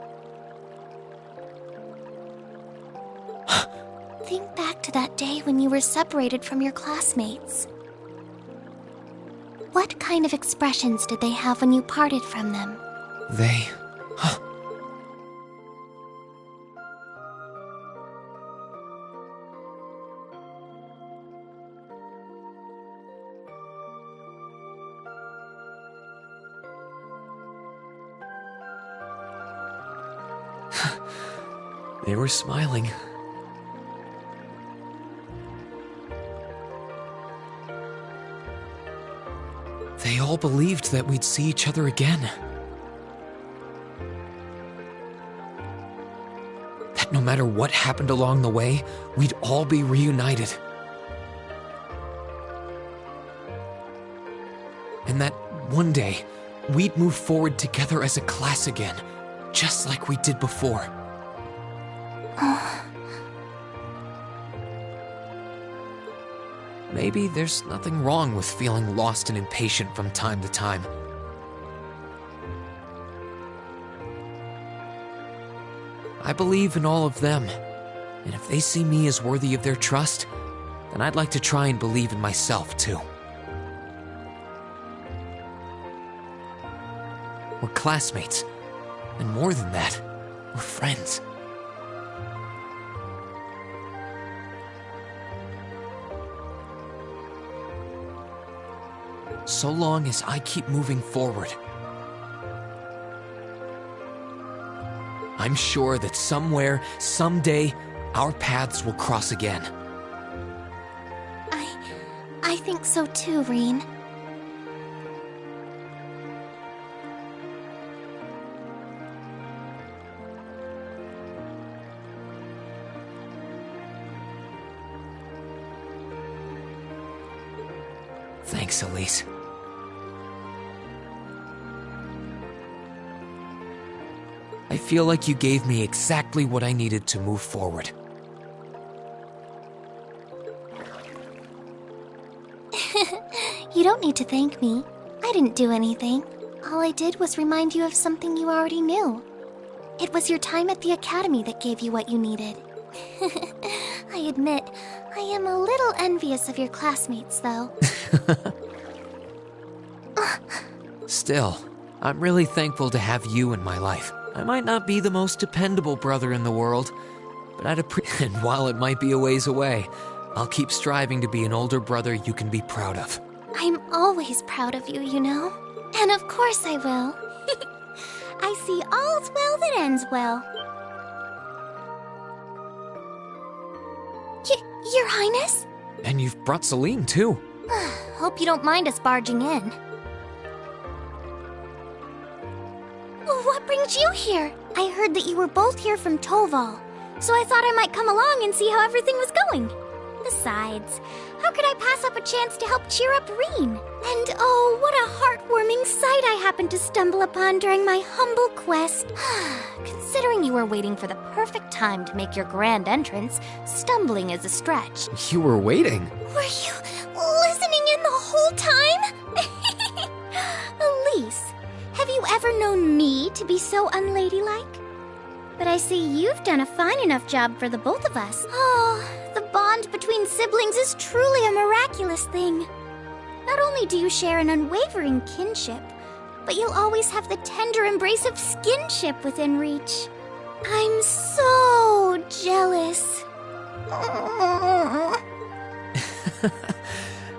Think back to that day when you were separated from your classmates. What kind of expressions did they have when you parted from them? They... They were smiling. They all believed that we'd see each other again. That no matter what happened along the way, we'd all be reunited. And that one day, we'd move forward together as a class again, just like we did before. Maybe there's nothing wrong with feeling lost and impatient from time to time. I believe in all of them, and if they see me as worthy of their trust, then I'd like to try and believe in myself too. We're classmates, and more than that, we're friends. So long as I keep moving forward, I'm sure that somewhere, someday, our paths will cross again. I think so too, Reen. Thanks, Elise. I feel like you gave me exactly what I needed to move forward. You don't need to thank me. I didn't do anything. All I did was remind you of something you already knew. It was your time at the academy that gave you what you needed. I admit, I am a little envious of your classmates, though. Still, I'm really thankful to have you in my life. I might not be the most dependable brother in the world, but I'd appreciate. And while it might be a ways away, I'll keep striving to be an older brother you can be proud of. I'm always proud of you, you know. And of course I will. I see all's well that ends well. Your Highness? And you've brought Celine, too. Hope you don't mind us barging in. What brings you here? I heard that you were both here from Toval, so I thought I might come along and see how everything was going. Besides, how could I pass up a chance to help cheer up Reen? And oh, what a heartwarming sight I happened to stumble upon during my humble quest. Considering you were waiting for the perfect time to make your grand entrance, stumbling is a stretch. You were waiting? Were you listening in the whole time? Elise, have you ever known me to be so unladylike? But I see you've done a fine enough job for the both of us. Oh, the bond between siblings is truly a miraculous thing. Not only do you share an unwavering kinship, but you'll always have the tender embrace of skinship within reach. I'm so jealous.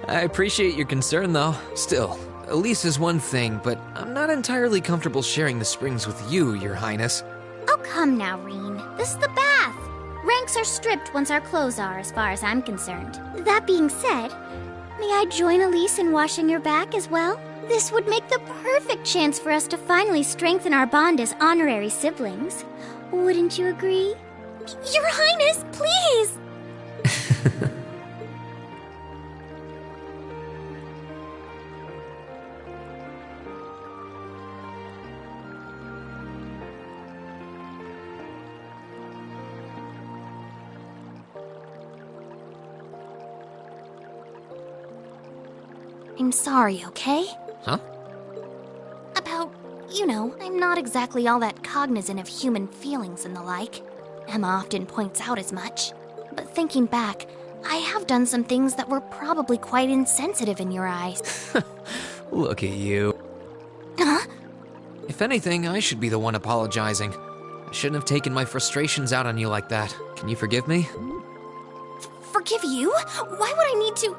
I appreciate your concern, though. Still, Elise is one thing, but I'm not entirely comfortable sharing the springs with you, Your Highness. Oh, come now, Reen. This is the bath. Ranks are stripped once our clothes are, as far as I'm concerned. That being said, may I join Elise in washing your back as well? This would make the perfect chance for us to finally strengthen our bond as honorary siblings. Wouldn't you agree? Your Highness, please! I'm sorry, okay? Huh? About, I'm not exactly all that cognizant of human feelings and the like. Emma often points out as much. But thinking back, I have done some things that were probably quite insensitive in your eyes. Look at you. Huh? If anything, I should be the one apologizing. I shouldn't have taken my frustrations out on you like that. Can you forgive me? Forgive you? Why would I need to?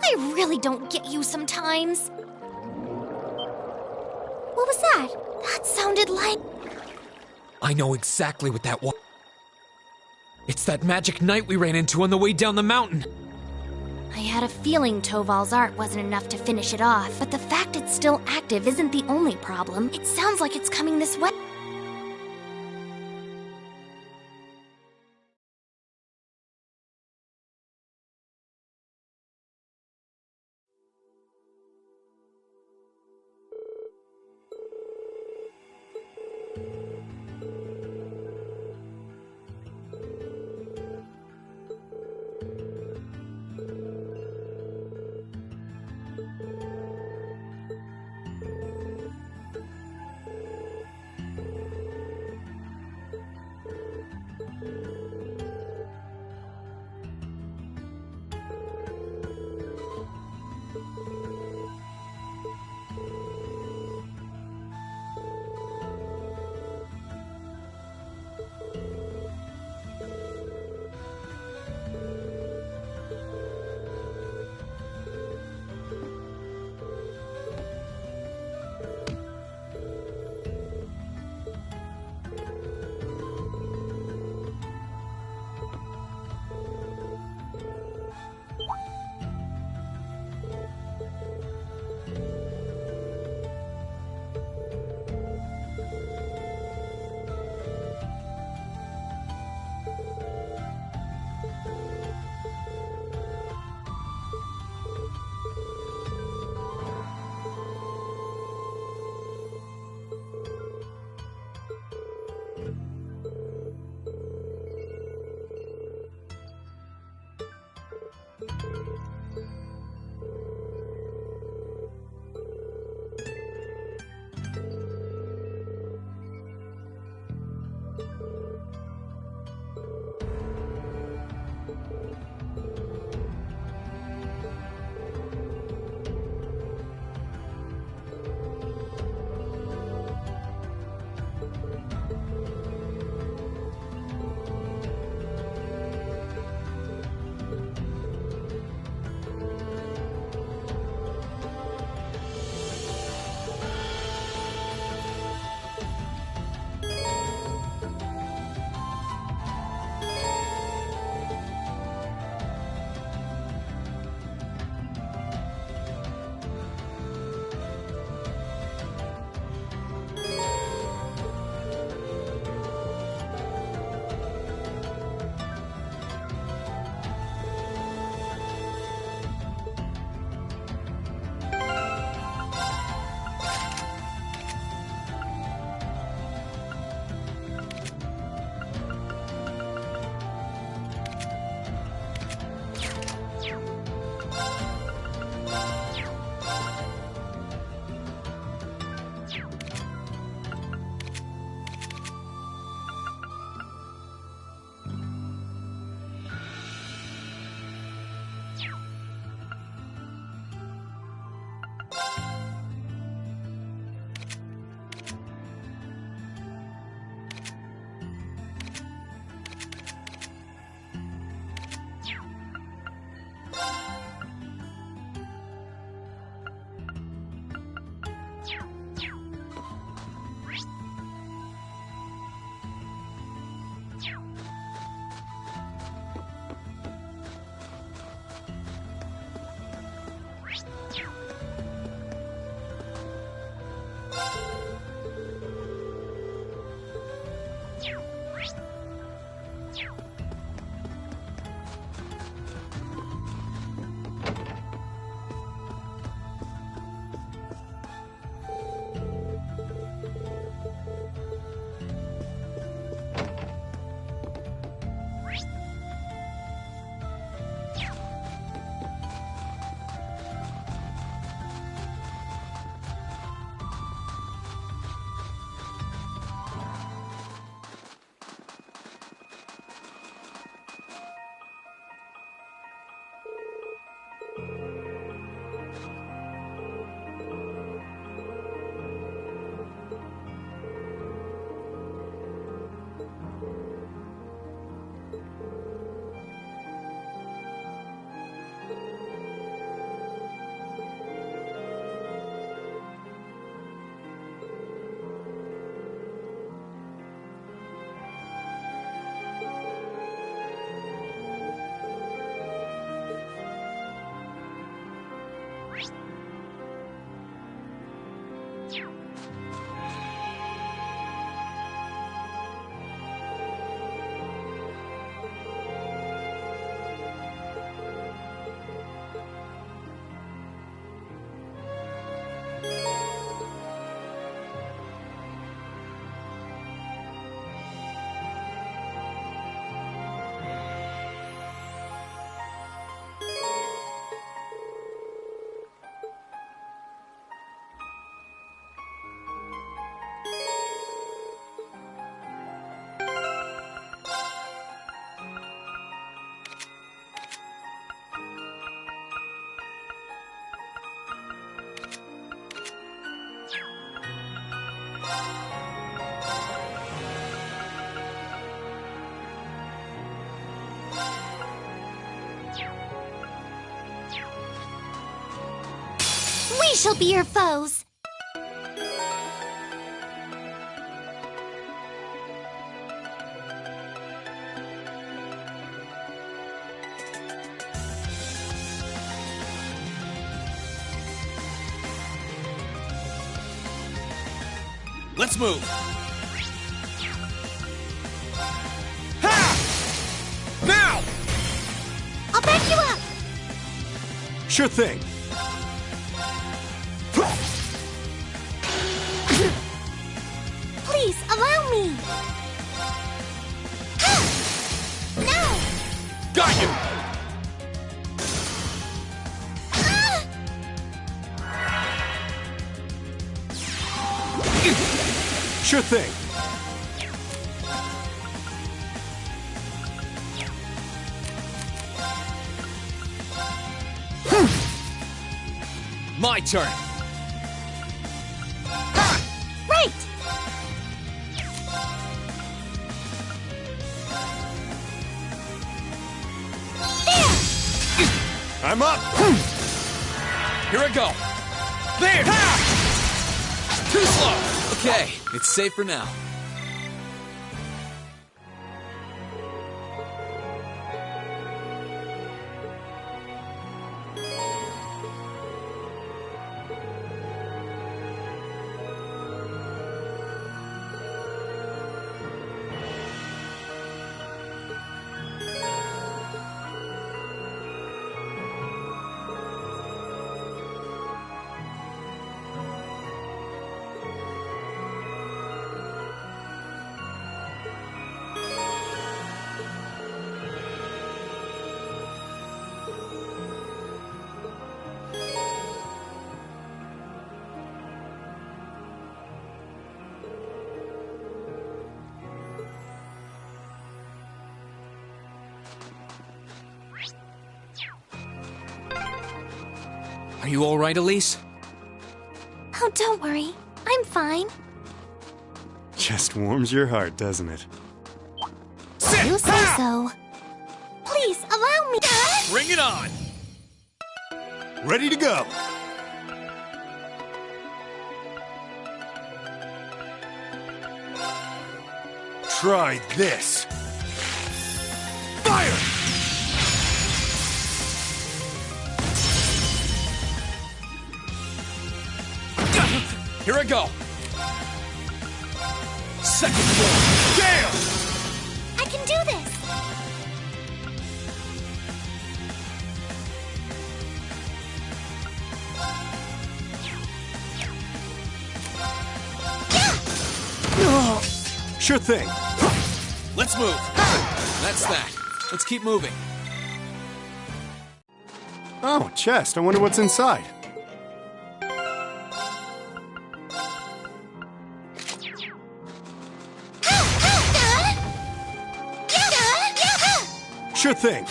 I really don't get you sometimes. What was that? That sounded like... I know exactly what that was. It's that magic knight we ran into on the way down the mountain. I had a feeling Toval's art wasn't enough to finish it off, but the fact it's still active isn't the only problem. It sounds like it's coming this way. We shall be your foes. Let's move. Ha! Now! I'll back you up. Sure thing. Please, allow me. No! Got you! Sure thing. My turn. Right! There! I'm up! Here I go. There! Ha! Too slow! Okay, it's safe for now. Are you all right, Elise? Oh, don't worry. I'm fine. Just warms your heart, doesn't it? You say so. Please, allow me. Bring it on! Ready to go. Try this. Fire! Here I go. Second floor. Damn! I can do this. Sure thing. Let's move. That's that. Let's keep moving. Oh, chest. I wonder what's inside. Sure thing.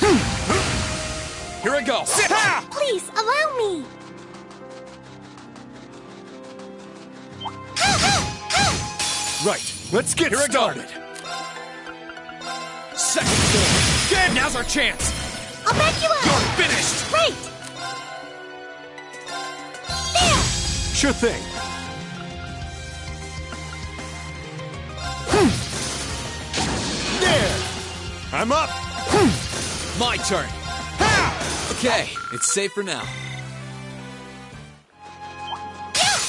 Here I go. Sit. Please, allow me. Right. Let's get started. Second floor. Again. Now's our chance. I'll back you up. You're finished. Right. There. Sure thing. There. I'm up. My turn. Okay, it's safe for now.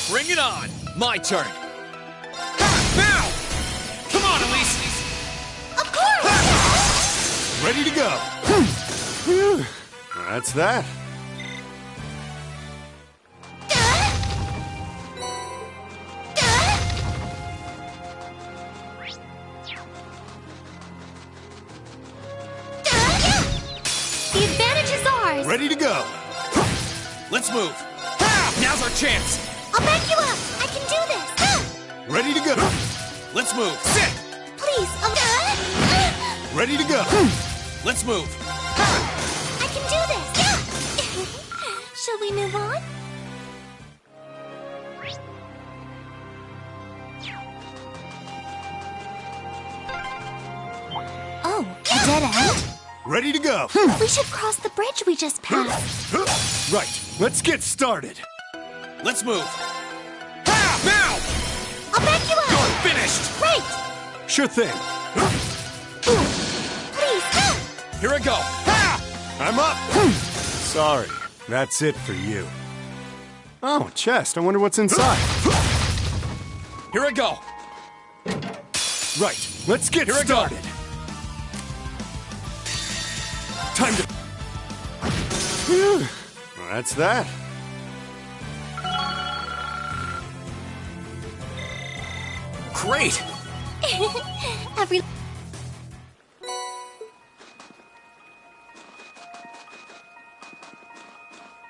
Bring it on. My turn. Now! Come on, Elise. Of course. Ready to go. That's that. The advantage is ours. Ready to go. Let's move. Now's our chance. I'll back you up. I can do this. Ready to go. Let's move. Sit. Please, Ready to go. Let's move. I can do this. Shall we move on? Oh, a dead end? Ready to go. We should cross the bridge we just passed. Right. Let's get started. Let's move. Ha! Now! I'll back you up! You're finished! Right! Sure thing. Please! Here I go! Ha! I'm up! Sorry, that's it for you. Oh, chest. I wonder what's inside. Here I go! Right, let's get started. Time to... Well, that's that. Great! Every...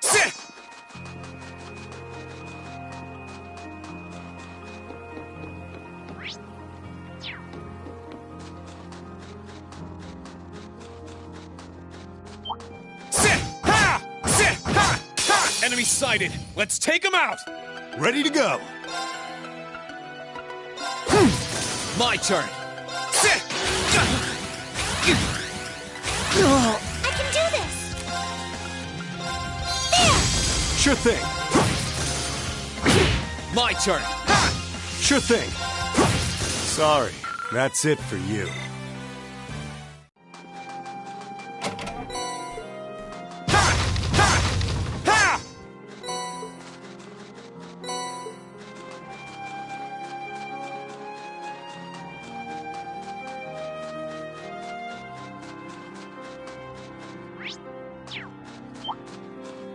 Sit! Sit! Ha! Sit! Ha! Ha! Enemy sighted! Let's take him out! Ready to go. My turn! Sit! I can do this! There! Sure thing. My turn! Sure thing. Sorry, that's it for you.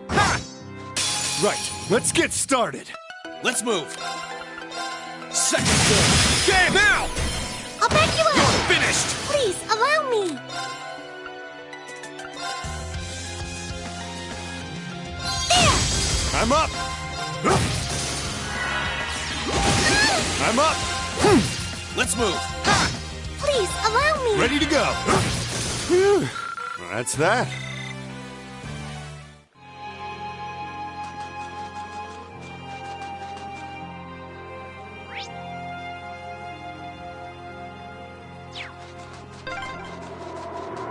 Ha! Right, let's get started. Let's move. Second floor. Game now! I'll back you up! You're finished! Please, allow me! There! I'm up. I'm up. Let's move. Please, allow me! Ready to go. Well, that's that.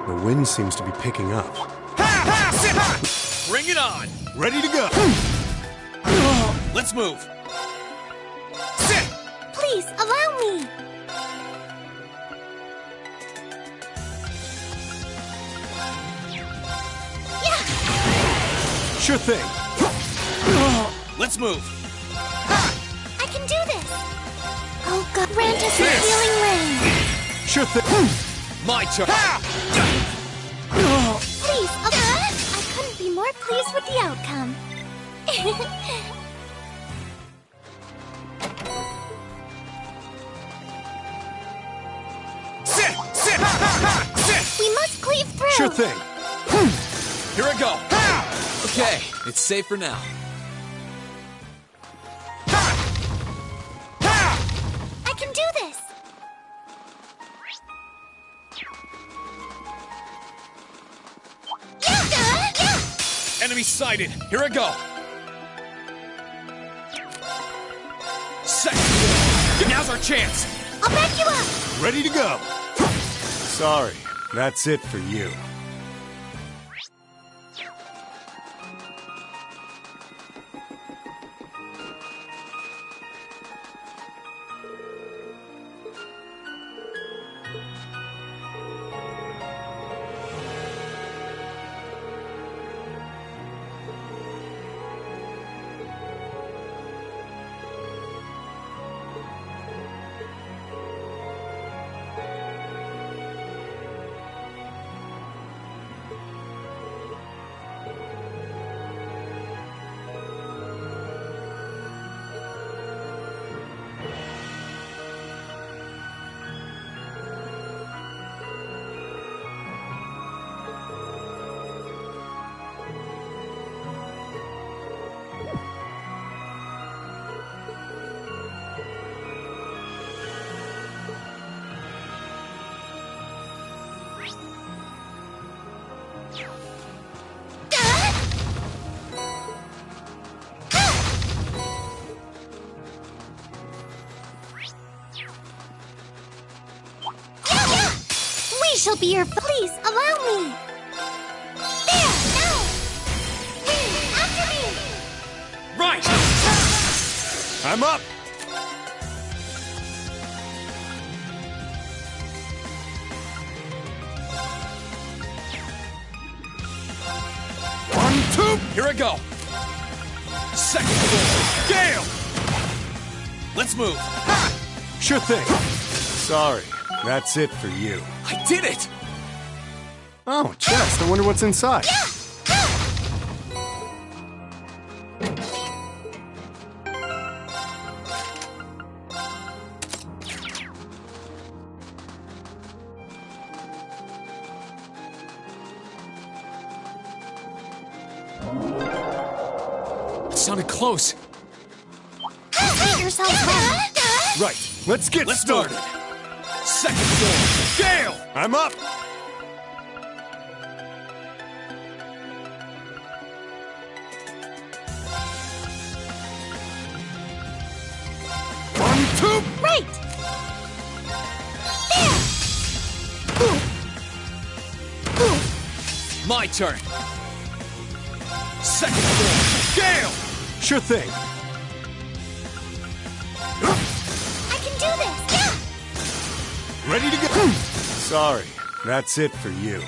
The wind seems to be picking up. Bring it on! Ready to go. Let's move. Sit! Please, allow me! Yeah! Sure thing. Let's move. I can do this! Oh god, Rant is healing rain! Sure thing. My turn. Please, I couldn't be more pleased with the outcome. Sit! Sit! Sit! We must cleave through! Sure thing. Here I go. Okay, it's safe for now. I can do this! Yeah! Enemy sighted. Here I go. Second floor. Now's our chance. I'll back you up! Ready to go. Sorry, that's it for you. We shall be your... Please, allow me! There! Now! After me! Right! I'm up! One, two! Here I go! Second floor! Gale! Let's move! Ha! Sure thing. Sorry, that's it for you. I did it! Oh, chest. I wonder what's inside. It sounded close. Get yourself ready. Right, let's get started. Second floor! Gale! I'm up! One, two! Right! My turn! Second floor! Gale! Sure thing. I can do this! Yeah! Ready to go? Sorry, that's it for you.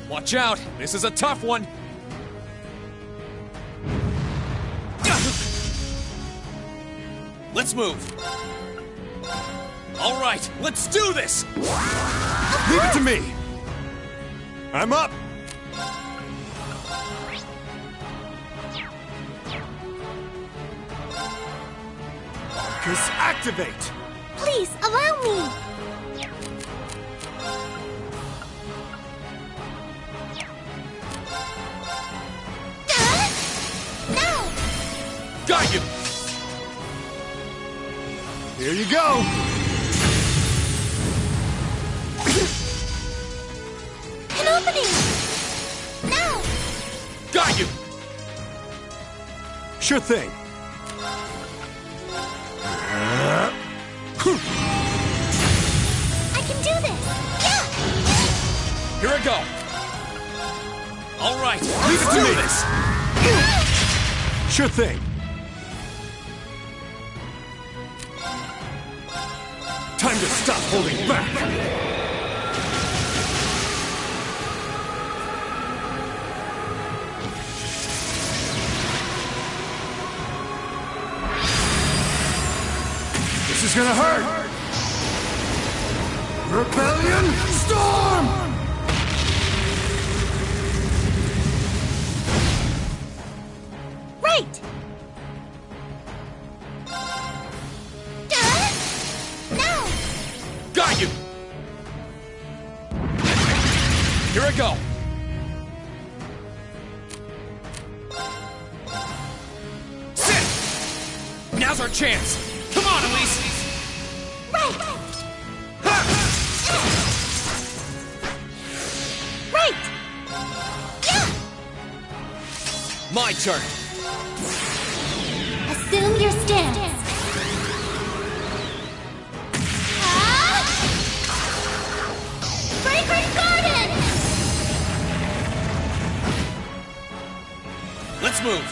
Watch out! This is a tough one! Let's move! Alright, let's do this! Leave it to me! I'm up! Arcus, activate! Please, allow me! Got you! Here you go! An opening! Now! Got you! Sure thing. I can do this! Yeah! Here I go! Alright, leave it to me! Sure thing. Time to stop holding back! This is gonna hurt! Rebellion Storm! Right! Now! Got you! Here I go! Sit! Now's our chance! Come on, Elise! Right! Right! Yeah! My turn. Assume your stance. Fragrant Garden! Let's move.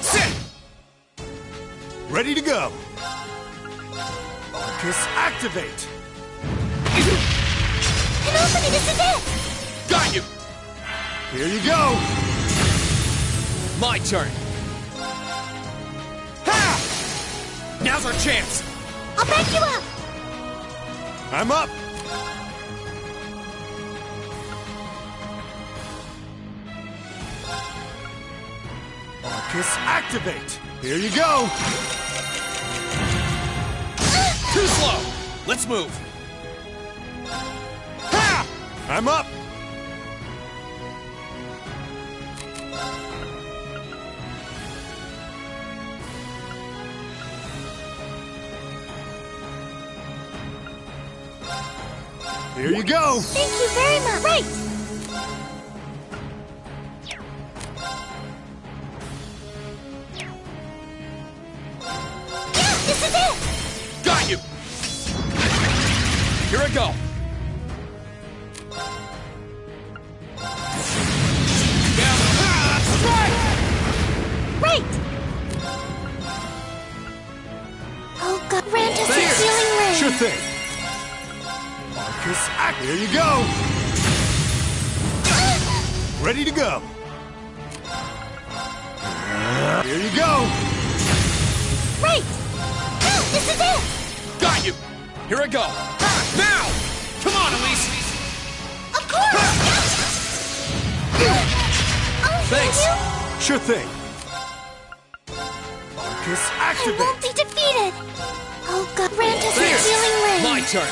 Sit! Ready to go. Arcus, activate! Penelope, this is it! Got you! Here you go! My turn. Ha! Now's our chance. I'll back you up! I'm up! Arcus, activate! Here you go! Too slow! Let's move! Ha! I'm up! Here you go! Thank you very much! Right! Yeah, this is it! Got you! Here I go! Strike! Right! Oh god, Rantus is healing ring! Sure thing! Arcus, here you go! Ready to go! Here you go! Right! No, this is it! Got you! Here I go! Now! Come on, Elise! Of course! Thanks! Sure thing! Arcus, activate! I won't be defeated! Oh god, Rantus is healing ring! My turn!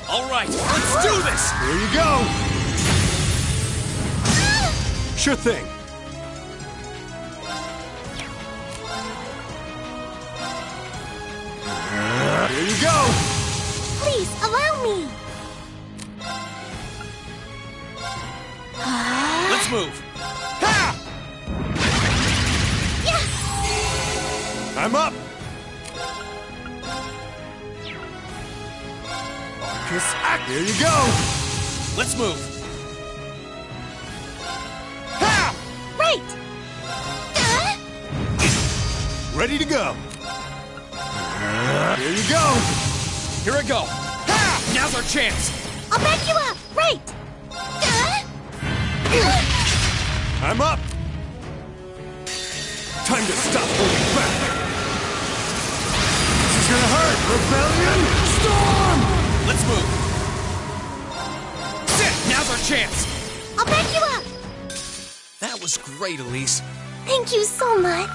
Alright, let's do this! Here you go! Sure thing! Here you go! Please, allow me! Let's move! Ha! Yes! I'm up! Arcus, here you go! Let's move! Ha! Right! Ready to go! Here you go! Here I go! Ha! Now's our chance! I'll back you up! Right! I'm up! Time to stop holding back! This is gonna hurt! Rebellion! Storm! Let's move! Sit! Now's our chance! I'll back you up! That was great, Elise. Thank you so much!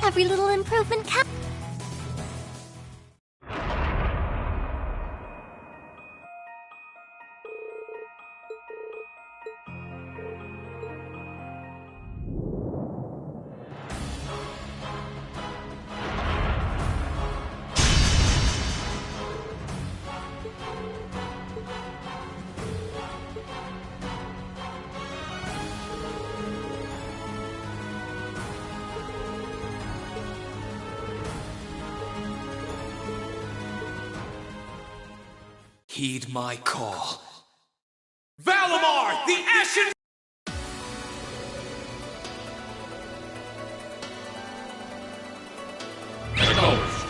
Every little improvement counts. Heed my call. Valimar, the Ashen... Ghost.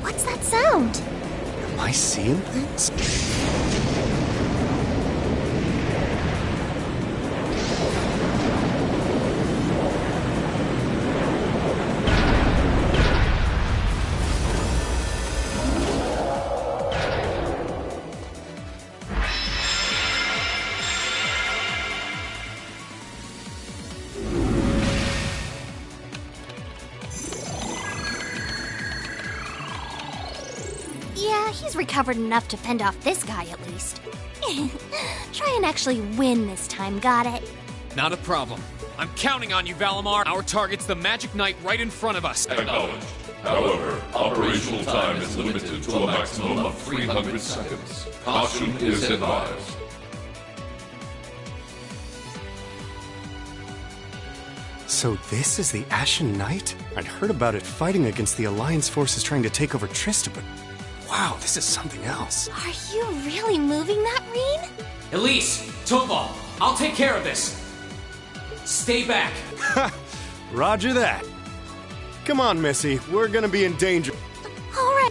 What's that sound? Am I seeing things? recovered enough to fend off this guy at least. Try and actually win this time, got it? Not a problem. I'm counting on you, Valimar. Our target's the Magic Knight right in front of us. Acknowledged. However, operational time is limited to a maximum of 300 seconds. Caution is advised. So this is the Ashen Knight? I'd heard about it fighting against the Alliance forces trying to take over Trista, but wow, this is something else. Are you really moving that, Reen? Elise, Topal, I'll take care of this. Stay back. Roger that. Come on, Missy, we're gonna be in danger. All right.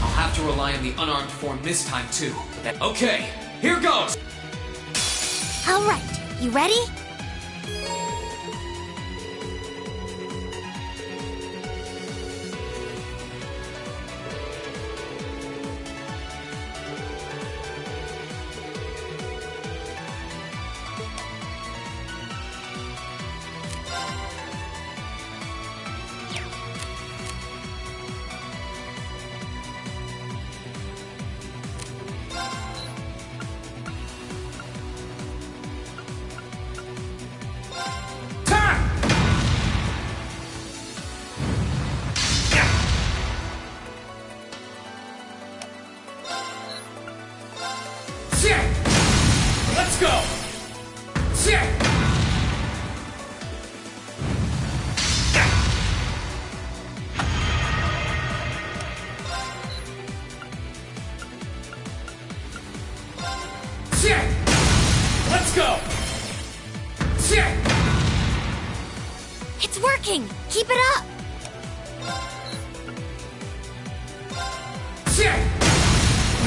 I'll have to rely on the unarmed form this time, too. Okay, here goes! All right, you ready? Let's go! Let's go! It's working! Keep it up!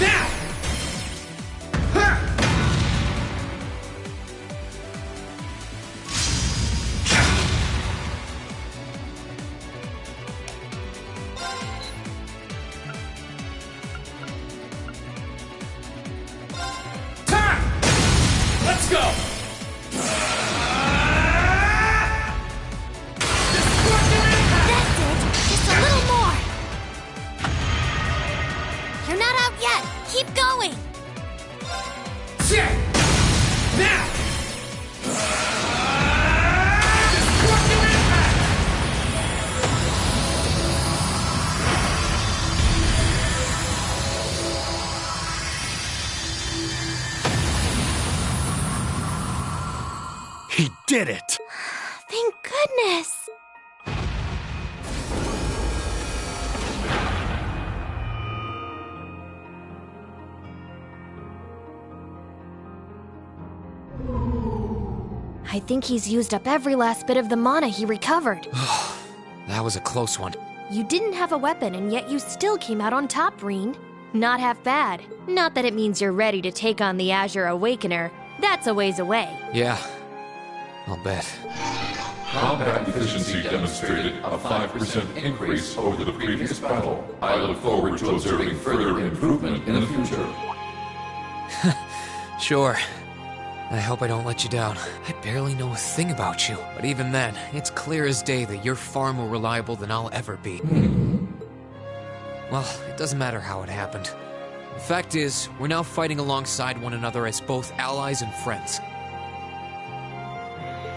Now! Let's go! That's it! Just a little more! You're not out yet! Keep going! Now! He did it! Thank goodness! I think he's used up every last bit of the mana he recovered. That was a close one. You didn't have a weapon, and yet you still came out on top, Reen. Not half bad. Not that it means you're ready to take on the Azure Awakener. That's a ways away. Yeah, I'll bet. Combat efficiency demonstrated a 5% increase over the previous battle. I look forward to observing further improvement in the future. Sure. I hope I don't let you down. I barely know a thing about you, but even then, it's clear as day that you're far more reliable than I'll ever be. Well, it doesn't matter how it happened. The fact is, we're now fighting alongside one another as both allies and friends.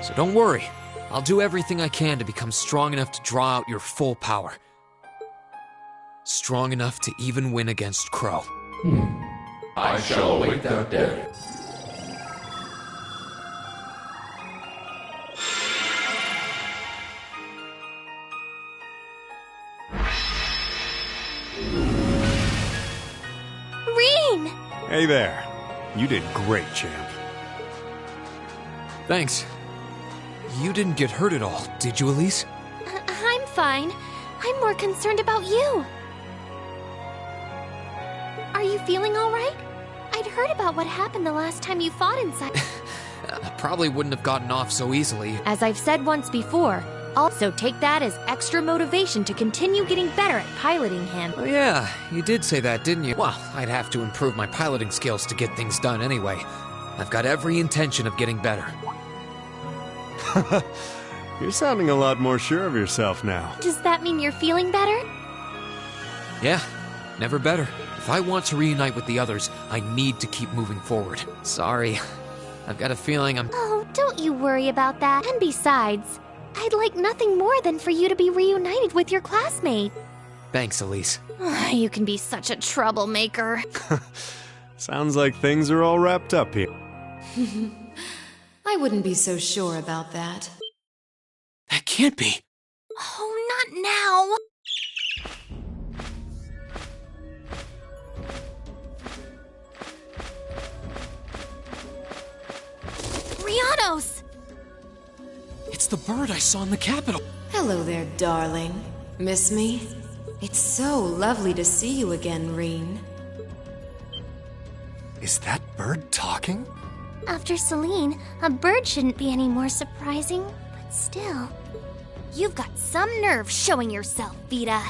So don't worry. I'll do everything I can to become strong enough to draw out your full power. Strong enough to even win against Crow. I shall await that day. Reen! Hey there. You did great, champ. Thanks. You didn't get hurt at all, did you, Elise? I'm fine. I'm more concerned about you. Are you feeling all right? I'd heard about what happened the last time you fought inside. I probably wouldn't have gotten off so easily. As I've said once before, also take that as extra motivation to continue getting better at piloting him. Oh yeah, you did say that, didn't you? Well, I'd have to improve my piloting skills to get things done anyway. I've got every intention of getting better. You're sounding a lot more sure of yourself now. Does that mean you're feeling better? Yeah, never better. If I want to reunite with the others, I need to keep moving forward. Sorry, I've got a feeling I'm... Oh, don't you worry about that. And besides, I'd like nothing more than for you to be reunited with your classmate. Thanks, Elise. You can be such a troublemaker. Sounds like things are all wrapped up here. I wouldn't be so sure about that. That can't be. Oh, not now. Rianos! It's the bird I saw in the Capitol. Hello there, darling. Miss me? It's so lovely to see you again, Reen. Is that bird talking? After Celine, a bird shouldn't be any more surprising, but still. You've got some nerve showing yourself, Vita.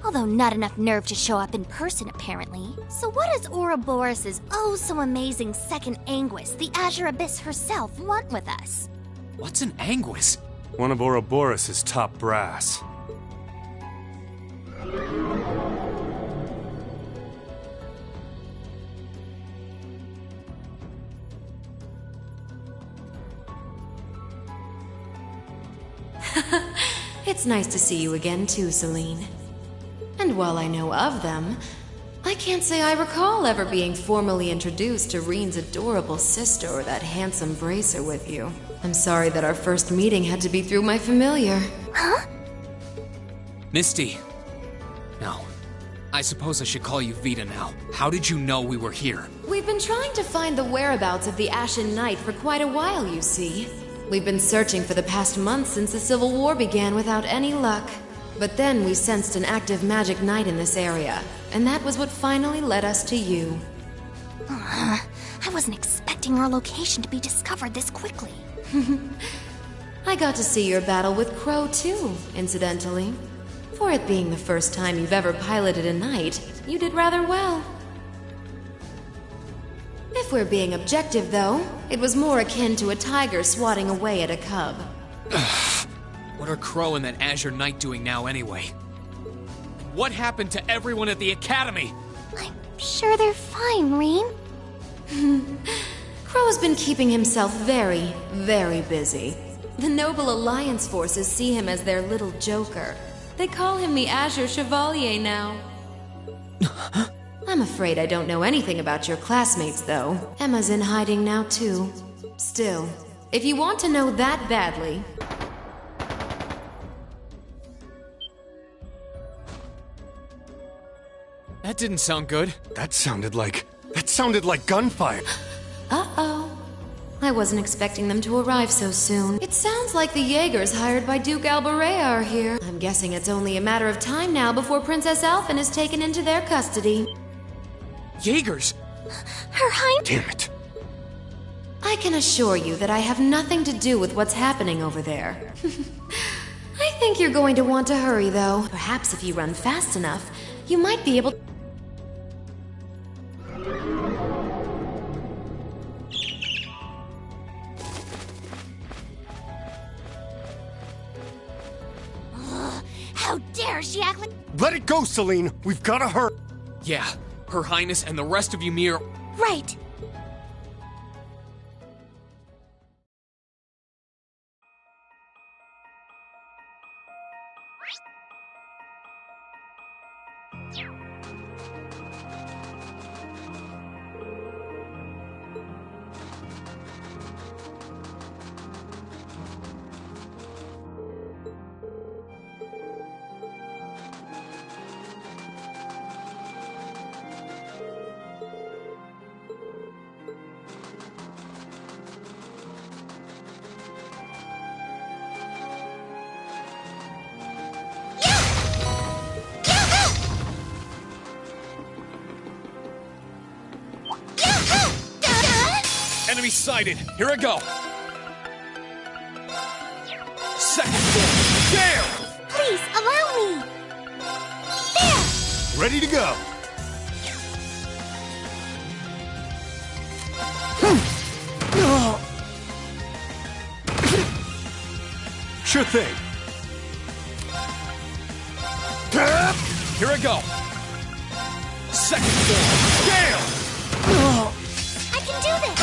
Although not enough nerve to show up in person, apparently. So what does Ouroboros' oh-so-amazing second Anguis, the Azure Abyss herself, want with us? What's an Anguis? One of Ouroboros' top brass. It's nice to see you again too, Celine. And while I know of them, I can't say I recall ever being formally introduced to Reen's adorable sister or that handsome bracer with you. I'm sorry that our first meeting had to be through my familiar. Huh? Misty. No. I suppose I should call you Vita now. How did you know we were here? We've been trying to find the whereabouts of the Ashen Knight for quite a while, you see. We've been searching for the past month since the Civil War began without any luck. But then we sensed an active magic knight in this area, and that was what finally led us to you. I wasn't expecting our location to be discovered this quickly. I got to see your battle with Crow too, incidentally. For it being the first time you've ever piloted a knight, you did rather well. If we're being objective, though, it was more akin to a tiger swatting away at a cub. What are Crow and that Azure Knight doing now anyway? What happened to everyone at the Academy? I'm sure they're fine, Reen. Crow's been keeping himself very, very busy. The Noble Alliance forces see him as their little joker. They call him the Azure Chevalier now. I'm afraid I don't know anything about your classmates, though. Emma's in hiding now, too. Still, if you want to know that badly... That didn't sound good. That sounded like gunfire. Uh-oh. I wasn't expecting them to arrive so soon. It sounds like the Jaegers hired by Duke Alborea are here. I'm guessing it's only a matter of time now before Princess Alphen is taken into their custody. Jaegers? Her Highness... Damn it. I can assure you that I have nothing to do with what's happening over there. I think you're going to want to hurry, though. Perhaps if you run fast enough, you might be able... How dare she act like... Let it go, Celine. We've got to hurry. Yeah, Her Highness and the rest of Ymir... Right. Enemy sighted. Here I go. Second floor. There! Please, allow me! There! Ready to go. Sure thing. Here I go. Second form. Gale! I can do this!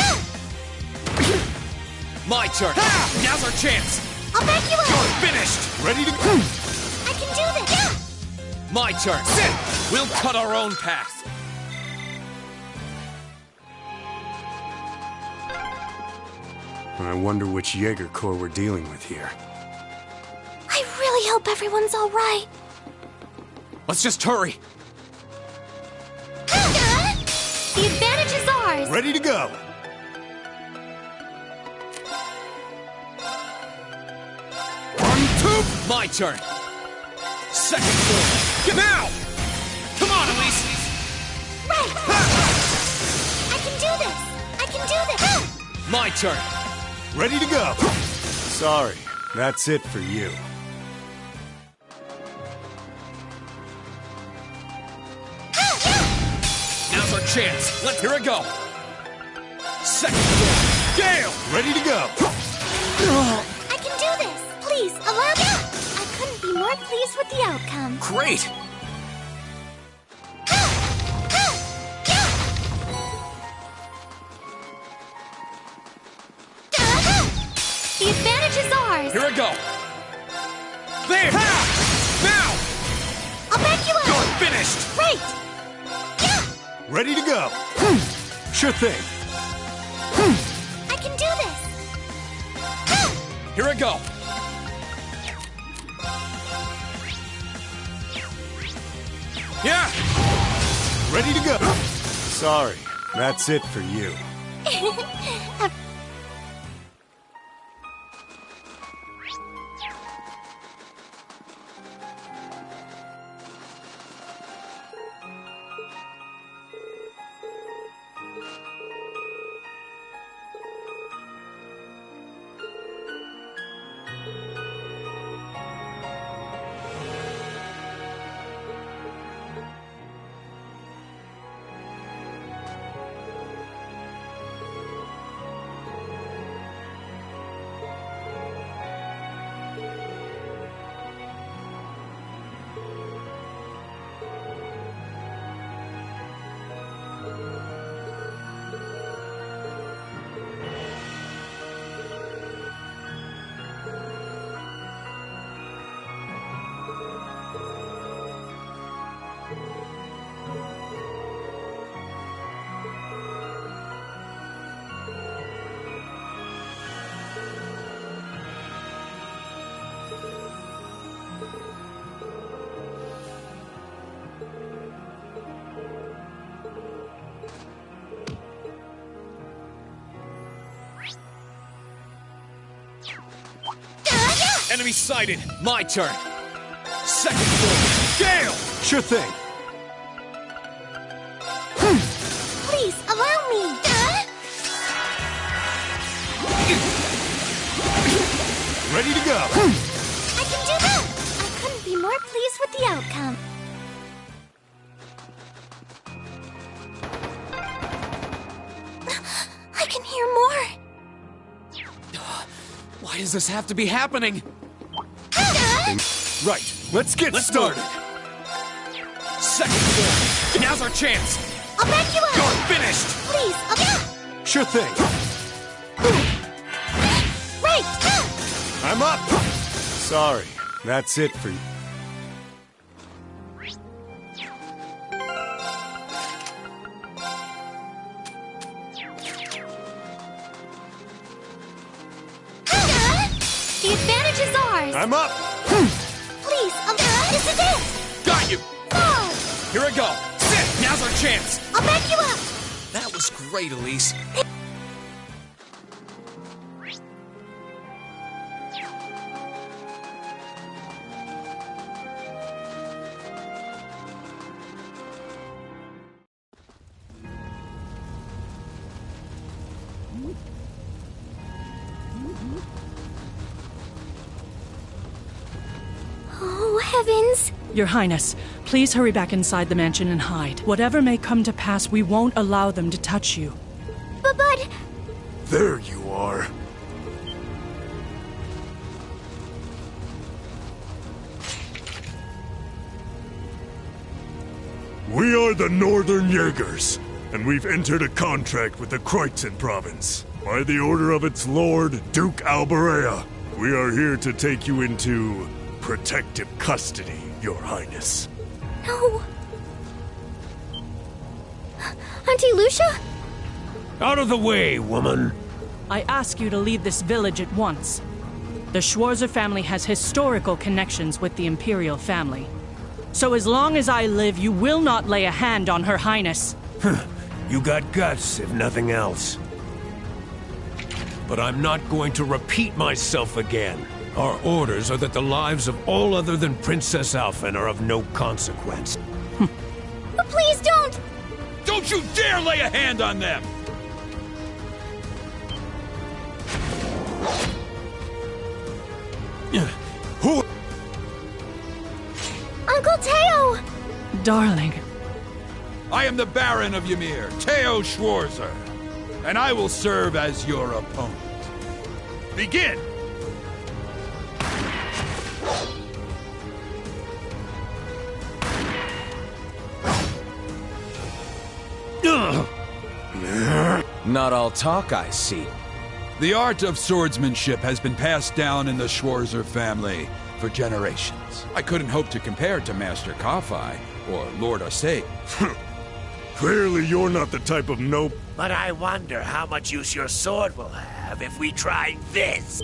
My turn. Now's our chance. I'll back you up! You're finished. Ready to... I can do this! My turn. Sit! We'll cut our own path. I wonder which Jaeger Corps we're dealing with here. I really hope everyone's alright. Let's just hurry. The advantage is ours! Ready to go. One, two. My turn. Second form. Get now! Come on, Elise! Right! I can do this! I can do this! My turn. Ready to go. Sorry, that's it for you. Now's our chance. Here I go. Second form. Gale! Ready to go. I can do this! Please, allow me! I couldn't be more pleased with the outcome. Great! The advantage is ours! Here I go. There! Now! I'll back you up! You're finished! Right! Ready to go. Sure thing. I can do this! Here I go. Yeah! Ready to go. Sorry, that's it for you. Enemy sighted. My turn. Second form. Gale! Sure thing. Please, allow me! Ready to go. I can do this! I couldn't be more pleased with the outcome. I can hear more! Why does this have to be happening? Right, let's get started. Second form. Now's our chance. I'll back you up! You're finished! Please, Sure thing. Right! I'm up. Sorry, that's it for you. The advantage is ours! I'm up. Please, this is it! Got you! Fall! Here I go. Sit! Now's our chance. I'll back you up! That was great, Elise. Oh, heavens! Your Highness, please hurry back inside the mansion and hide. Whatever may come to pass, we won't allow them to touch you. But... There you are. We are the Northern Jaegers, and we've entered a contract with the Kreutzen province. By the order of its lord, Duke Alberea, we are here to take you into protective custody, Your Highness. No. Auntie Lucia? Out of the way, woman. I ask you to leave this village at once. The Schwarzer family has historical connections with the Imperial family. So as long as I live, you will not lay a hand on Her Highness. You got guts, if nothing else. But I'm not going to repeat myself again. Our orders are that the lives of all other than Princess Alphen are of no consequence. Please don't! Don't you dare lay a hand on them! Who? Uncle Teo! Darling. I am the Baron of Ymir, Teo Schwarzer, and I will serve as your opponent. Begin! Not all talk, I see. The art of swordsmanship has been passed down in the Schwarzer family for generations. I couldn't hope to compare to Master Kafai or Lord Osei. Clearly you're not the type of nope. But I wonder how much use your sword will have if we try this.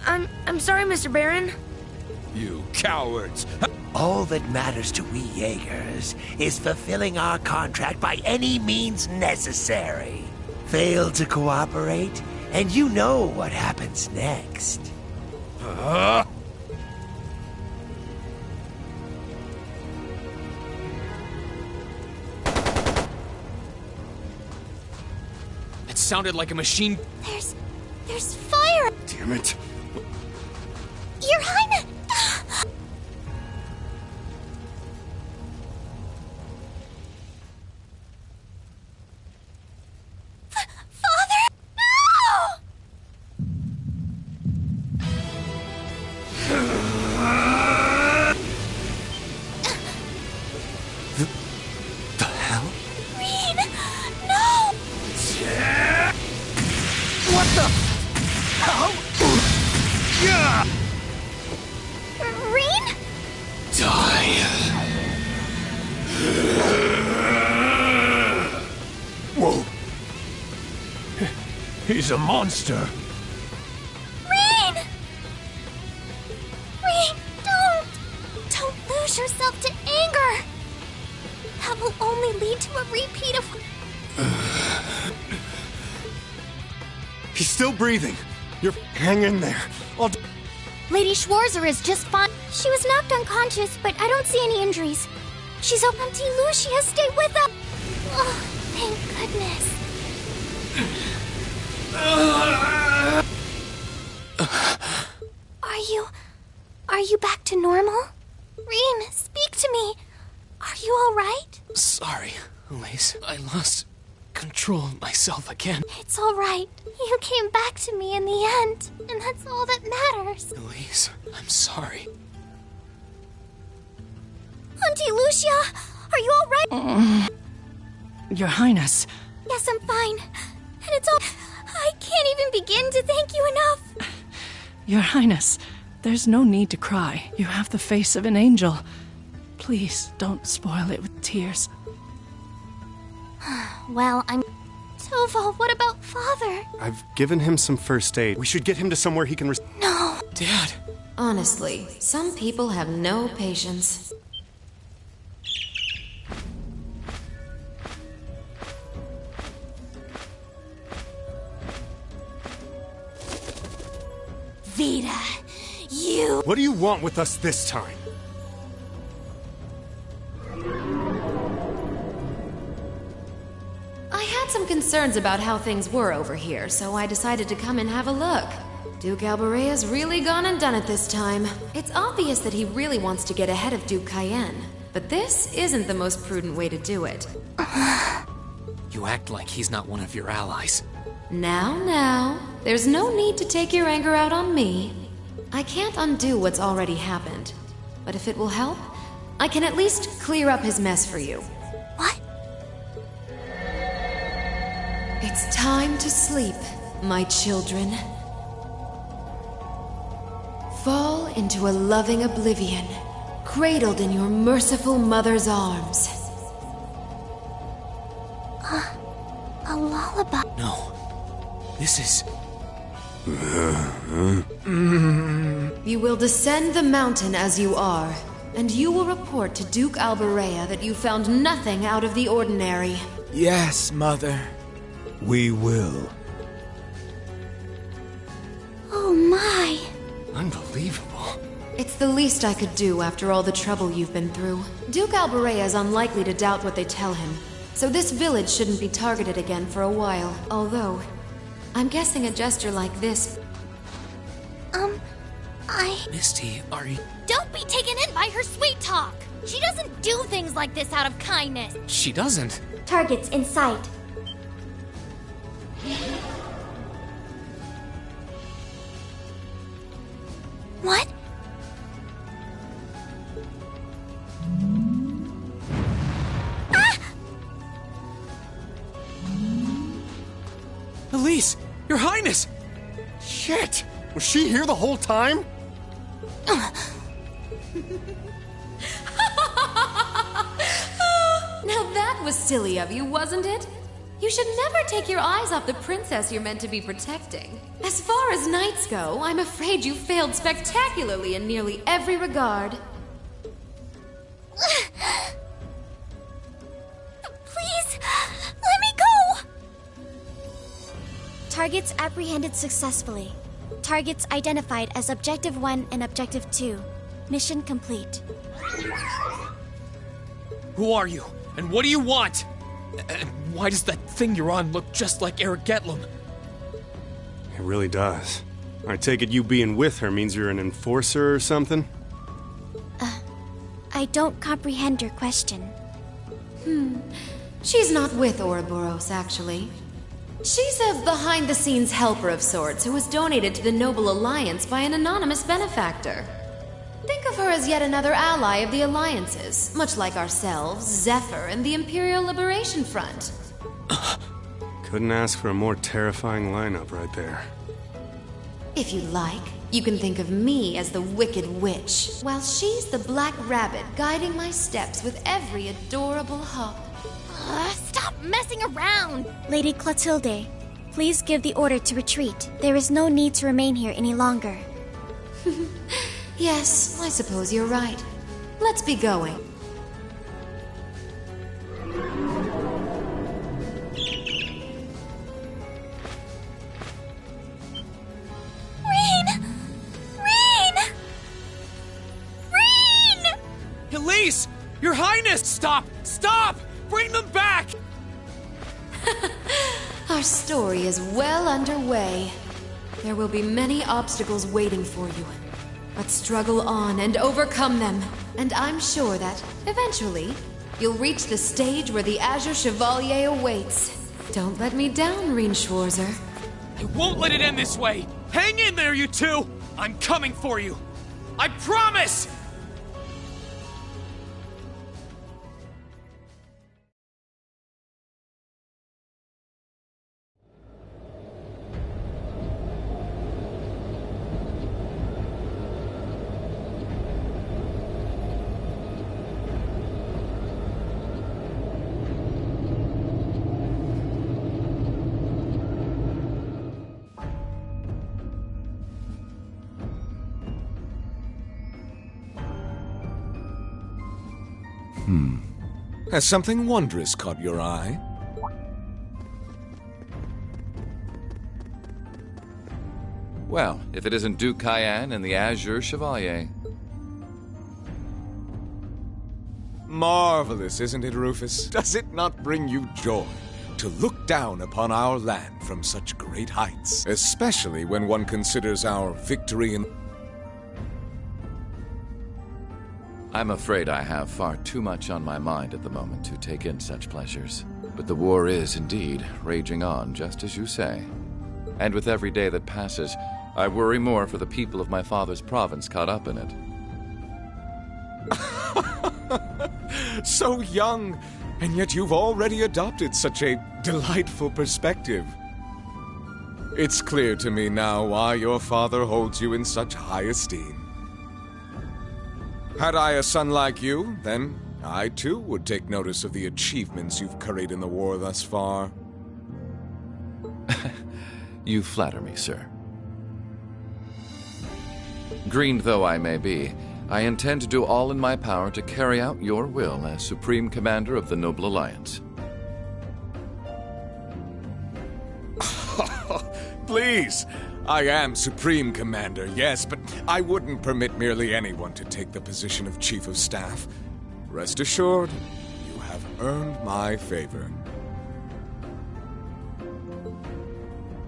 I'm sorry, Mr. Baron. You cowards! All that matters to we Jaegers is fulfilling our contract by any means necessary. Fail to cooperate, and you know what happens next. It sounded like a machine. There's fire! Damn it. Your Highness! Father! No! The hell? Rean! No! What the? How? Yeah! Rean? Die. Whoa. He's a monster. Rean! Rean, don't! Don't lose yourself to anger! That will only lead to a repeat of... He's still breathing. You're hang in there. Lady Schwarzer is just fine. She was knocked unconscious, but I don't see any injuries. She's okay. Auntie Lucia, stay with us. Oh, thank goodness. Are you back to normal? Rean, speak to me. Are you all right? Sorry, Elise. I lost control of myself again. It's all right. You came back to me in the end, and that's all that matters. Elise, I'm sorry. Auntie Lucia, are you all right? Your Highness. Yes, I'm fine. And it's all... I can't even begin to thank you enough. Your Highness, there's no need to cry. You have the face of an angel. Please, don't spoil it with tears. Well, I'm... Toval, what about Father? I've given him some first aid. We should get him to somewhere he can... No. Dad. Honestly, some people have no patience. Vita, you... What do you want with us this time? I had some concerns about how things were over here, so I decided to come and have a look. Duke Alberea's really gone and done it this time. It's obvious that he really wants to get ahead of Duke Cayenne, but this isn't the most prudent way to do it. You act like he's not one of your allies. Now, there's no need to take your anger out on me. I can't undo what's already happened, but if it will help, I can at least clear up his mess for you. What? It's time to sleep, my children. Fall into a loving oblivion, cradled in your merciful mother's arms. A lullaby. No. This is... You will descend the mountain as you are, and you will report to Duke Alberea that you found nothing out of the ordinary. Yes, Mother. We will. Oh my. Unbelievable. It's the least I could do after all the trouble you've been through. Duke Alberea is unlikely to doubt what they tell him, so this village shouldn't be targeted again for a while. Although, I'm guessing a gesture like this... Misty, are you... Don't be taken in by her sweet talk! She doesn't do things like this out of kindness! She doesn't. Targets in sight. What? Elise! Your Highness! Shit! Was she here the whole time? Now that was silly of you, wasn't it? You should never take your eyes off the princess you're meant to be protecting. As far as knights go, I'm afraid you failed spectacularly in nearly every regard. Please, let me go! Targets apprehended successfully. Targets identified as Objective 1 and Objective 2. Mission complete. Who are you? And what do you want? And why does that thing you're on look just like Eric Getlum? It really does. I take it you being with her means you're an enforcer or something? I don't comprehend your question. She's not with Ouroboros, actually. She's a behind-the-scenes helper of sorts who was donated to the Noble Alliance by an anonymous benefactor. Think of her as yet another ally of the Alliances, much like ourselves, Zephyr, and the Imperial Liberation Front. Couldn't ask for a more terrifying lineup right there. If you like, you can think of me as the Wicked Witch, while she's the Black Rabbit guiding my steps with every adorable hop. Stop messing around! Lady Clotilde, please give the order to retreat. There is no need to remain here any longer. Yes, I suppose you're right. Let's be going. Rean! Elise! Your Highness! Stop! Stop! Bring them back! Our story is well underway. There will be many obstacles waiting for you. But struggle on and overcome them. And I'm sure that, eventually, you'll reach the stage where the Azure Chevalier awaits. Don't let me down, Rean Schwarzer. I won't let it end this way! Hang in there, you two! I'm coming for you! I promise! Has something wondrous caught your eye? Well, if it isn't Duke Cayenne and the Azure Chevalier. Marvelous, isn't it, Rufus? Does it not bring you joy to look down upon our land from such great heights? Especially when one considers our victory in... I'm afraid I have far too much on my mind at the moment to take in such pleasures. But the war is, indeed, raging on, just as you say. And with every day that passes, I worry more for the people of my father's province caught up in it. So young, and yet you've already adopted such a delightful perspective. It's clear to me now why your father holds you in such high esteem. Had I a son like you, then I too would take notice of the achievements you've curried in the war thus far. You flatter me, sir. Green though I may be, I intend to do all in my power to carry out your will as Supreme Commander of the Noble Alliance. Please! I am Supreme Commander, yes, but I wouldn't permit merely anyone to take the position of Chief of Staff. Rest assured, you have earned my favor.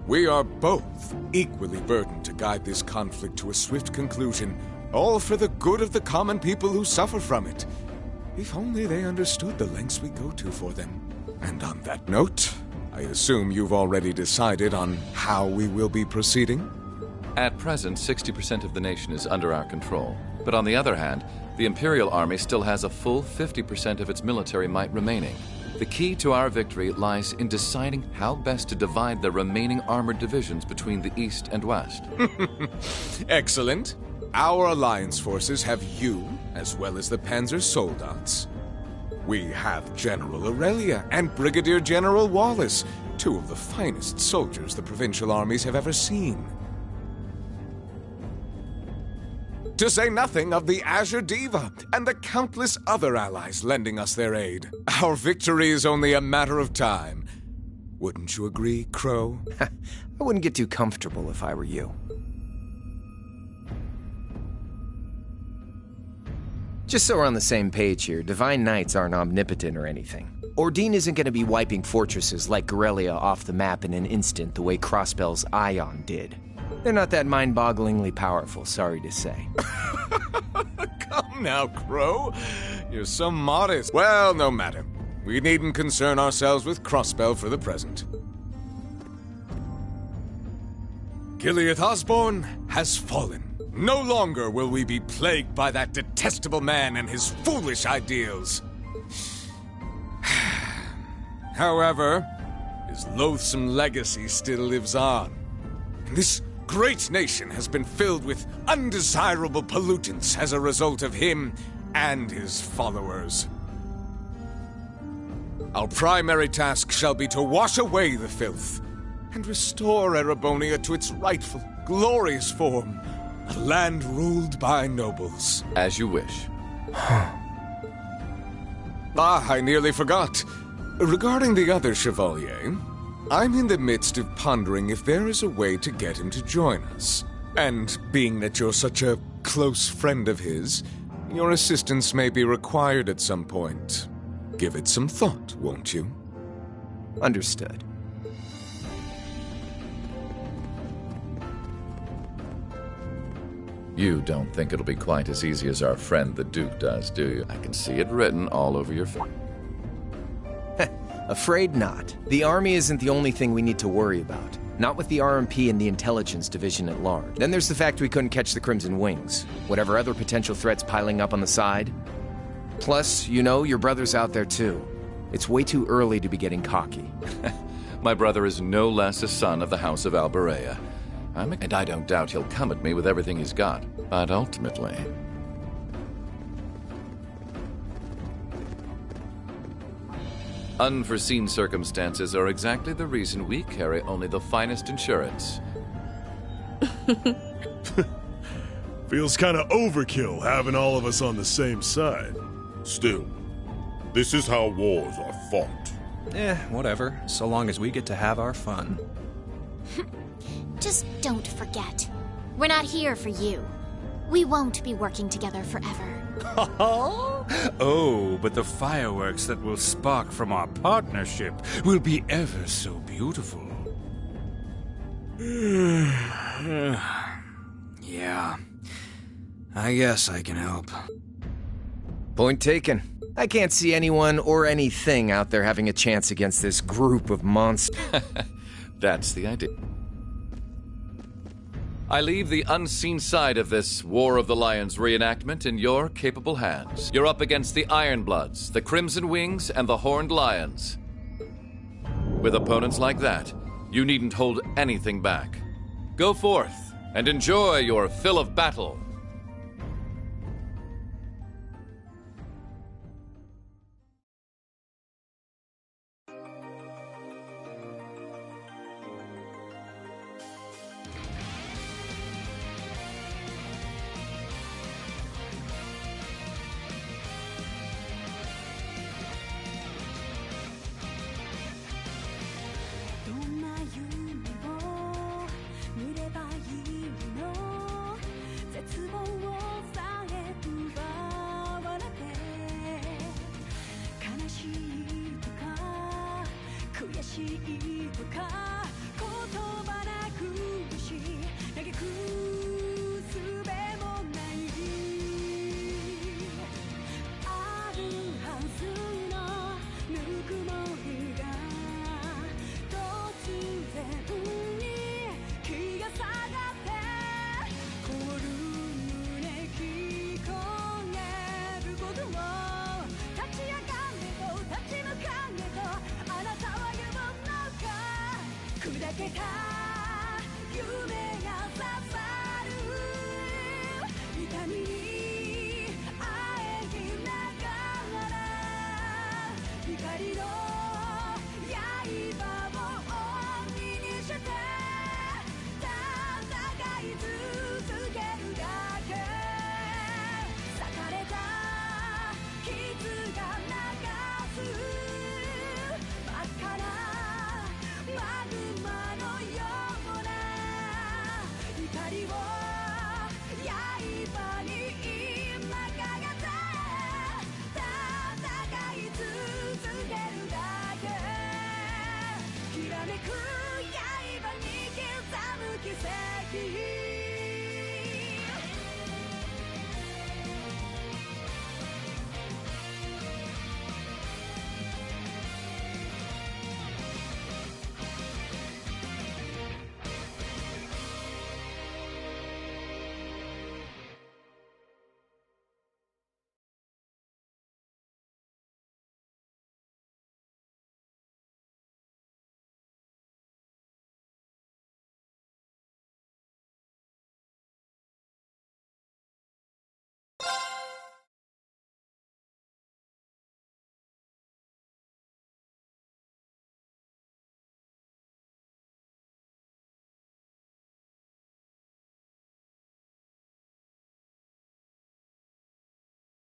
We are both equally burdened to guide this conflict to a swift conclusion, all for the good of the common people who suffer from it. If only they understood the lengths we go to for them. And on that note, I assume you've already decided on how we will be proceeding? At present, 60% of the nation is under our control. But on the other hand, the Imperial Army still has a full 50% of its military might remaining. The key to our victory lies in deciding how best to divide the remaining armored divisions between the East and West. Excellent. Our Alliance forces have you, as well as the Panzer Soldats. We have General Aurelia and Brigadier General Wallace, two of the finest soldiers the provincial armies have ever seen. To say nothing of the Azure Diva and the countless other allies lending us their aid. Our victory is only a matter of time. Wouldn't you agree, Crow? I wouldn't get too comfortable if I were you. Just so we're on the same page here, Divine Knights aren't omnipotent or anything. Ordine isn't going to be wiping fortresses like Corellia off the map in an instant the way Crossbell's Ion did. They're not that mind-bogglingly powerful, sorry to say. Come now, Crow. You're so modest. Well, no matter. We needn't concern ourselves with Crossbell for the present. Gilead Osborne has fallen. No longer will we be plagued by that detestable man and his foolish ideals. However, his loathsome legacy still lives on. And this great nation has been filled with undesirable pollutants as a result of him and his followers. Our primary task shall be to wash away the filth and restore Erebonia to its rightful, glorious form, a land ruled by nobles. As you wish. I nearly forgot. Regarding the other Chevalier, I'm in the midst of pondering if there is a way to get him to join us. And being that you're such a close friend of his, your assistance may be required at some point. Give it some thought, won't you? Understood. You don't think it'll be quite as easy as our friend the Duke does, do you? I can see it written all over your face. Afraid not. The army isn't the only thing we need to worry about. Not with the RMP and the intelligence division at large. Then there's the fact we couldn't catch the Crimson Wings. Whatever other potential threats piling up on the side. Plus, you know, your brother's out there too. It's way too early to be getting cocky. My brother is no less a son of the House of Alberea. And I don't doubt he'll come at me with everything he's got. But ultimately... unforeseen circumstances are exactly the reason we carry only the finest insurance. Feels kind of overkill having all of us on the same side. Still, this is how wars are fought. Whatever, so long as we get to have our fun. Just don't forget, we're not here for you. We won't be working together forever. Oh, but the fireworks that will spark from our partnership will be ever so beautiful. Yeah, I guess I can help. Point taken. I can't see anyone or anything out there having a chance against this group of monsters. That's the idea. I leave the unseen side of this War of the Lions reenactment in your capable hands. You're up against the Ironbloods, the Crimson Wings, and the Horned Lions. With opponents like that, you needn't hold anything back. Go forth and enjoy your fill of battle.砕けた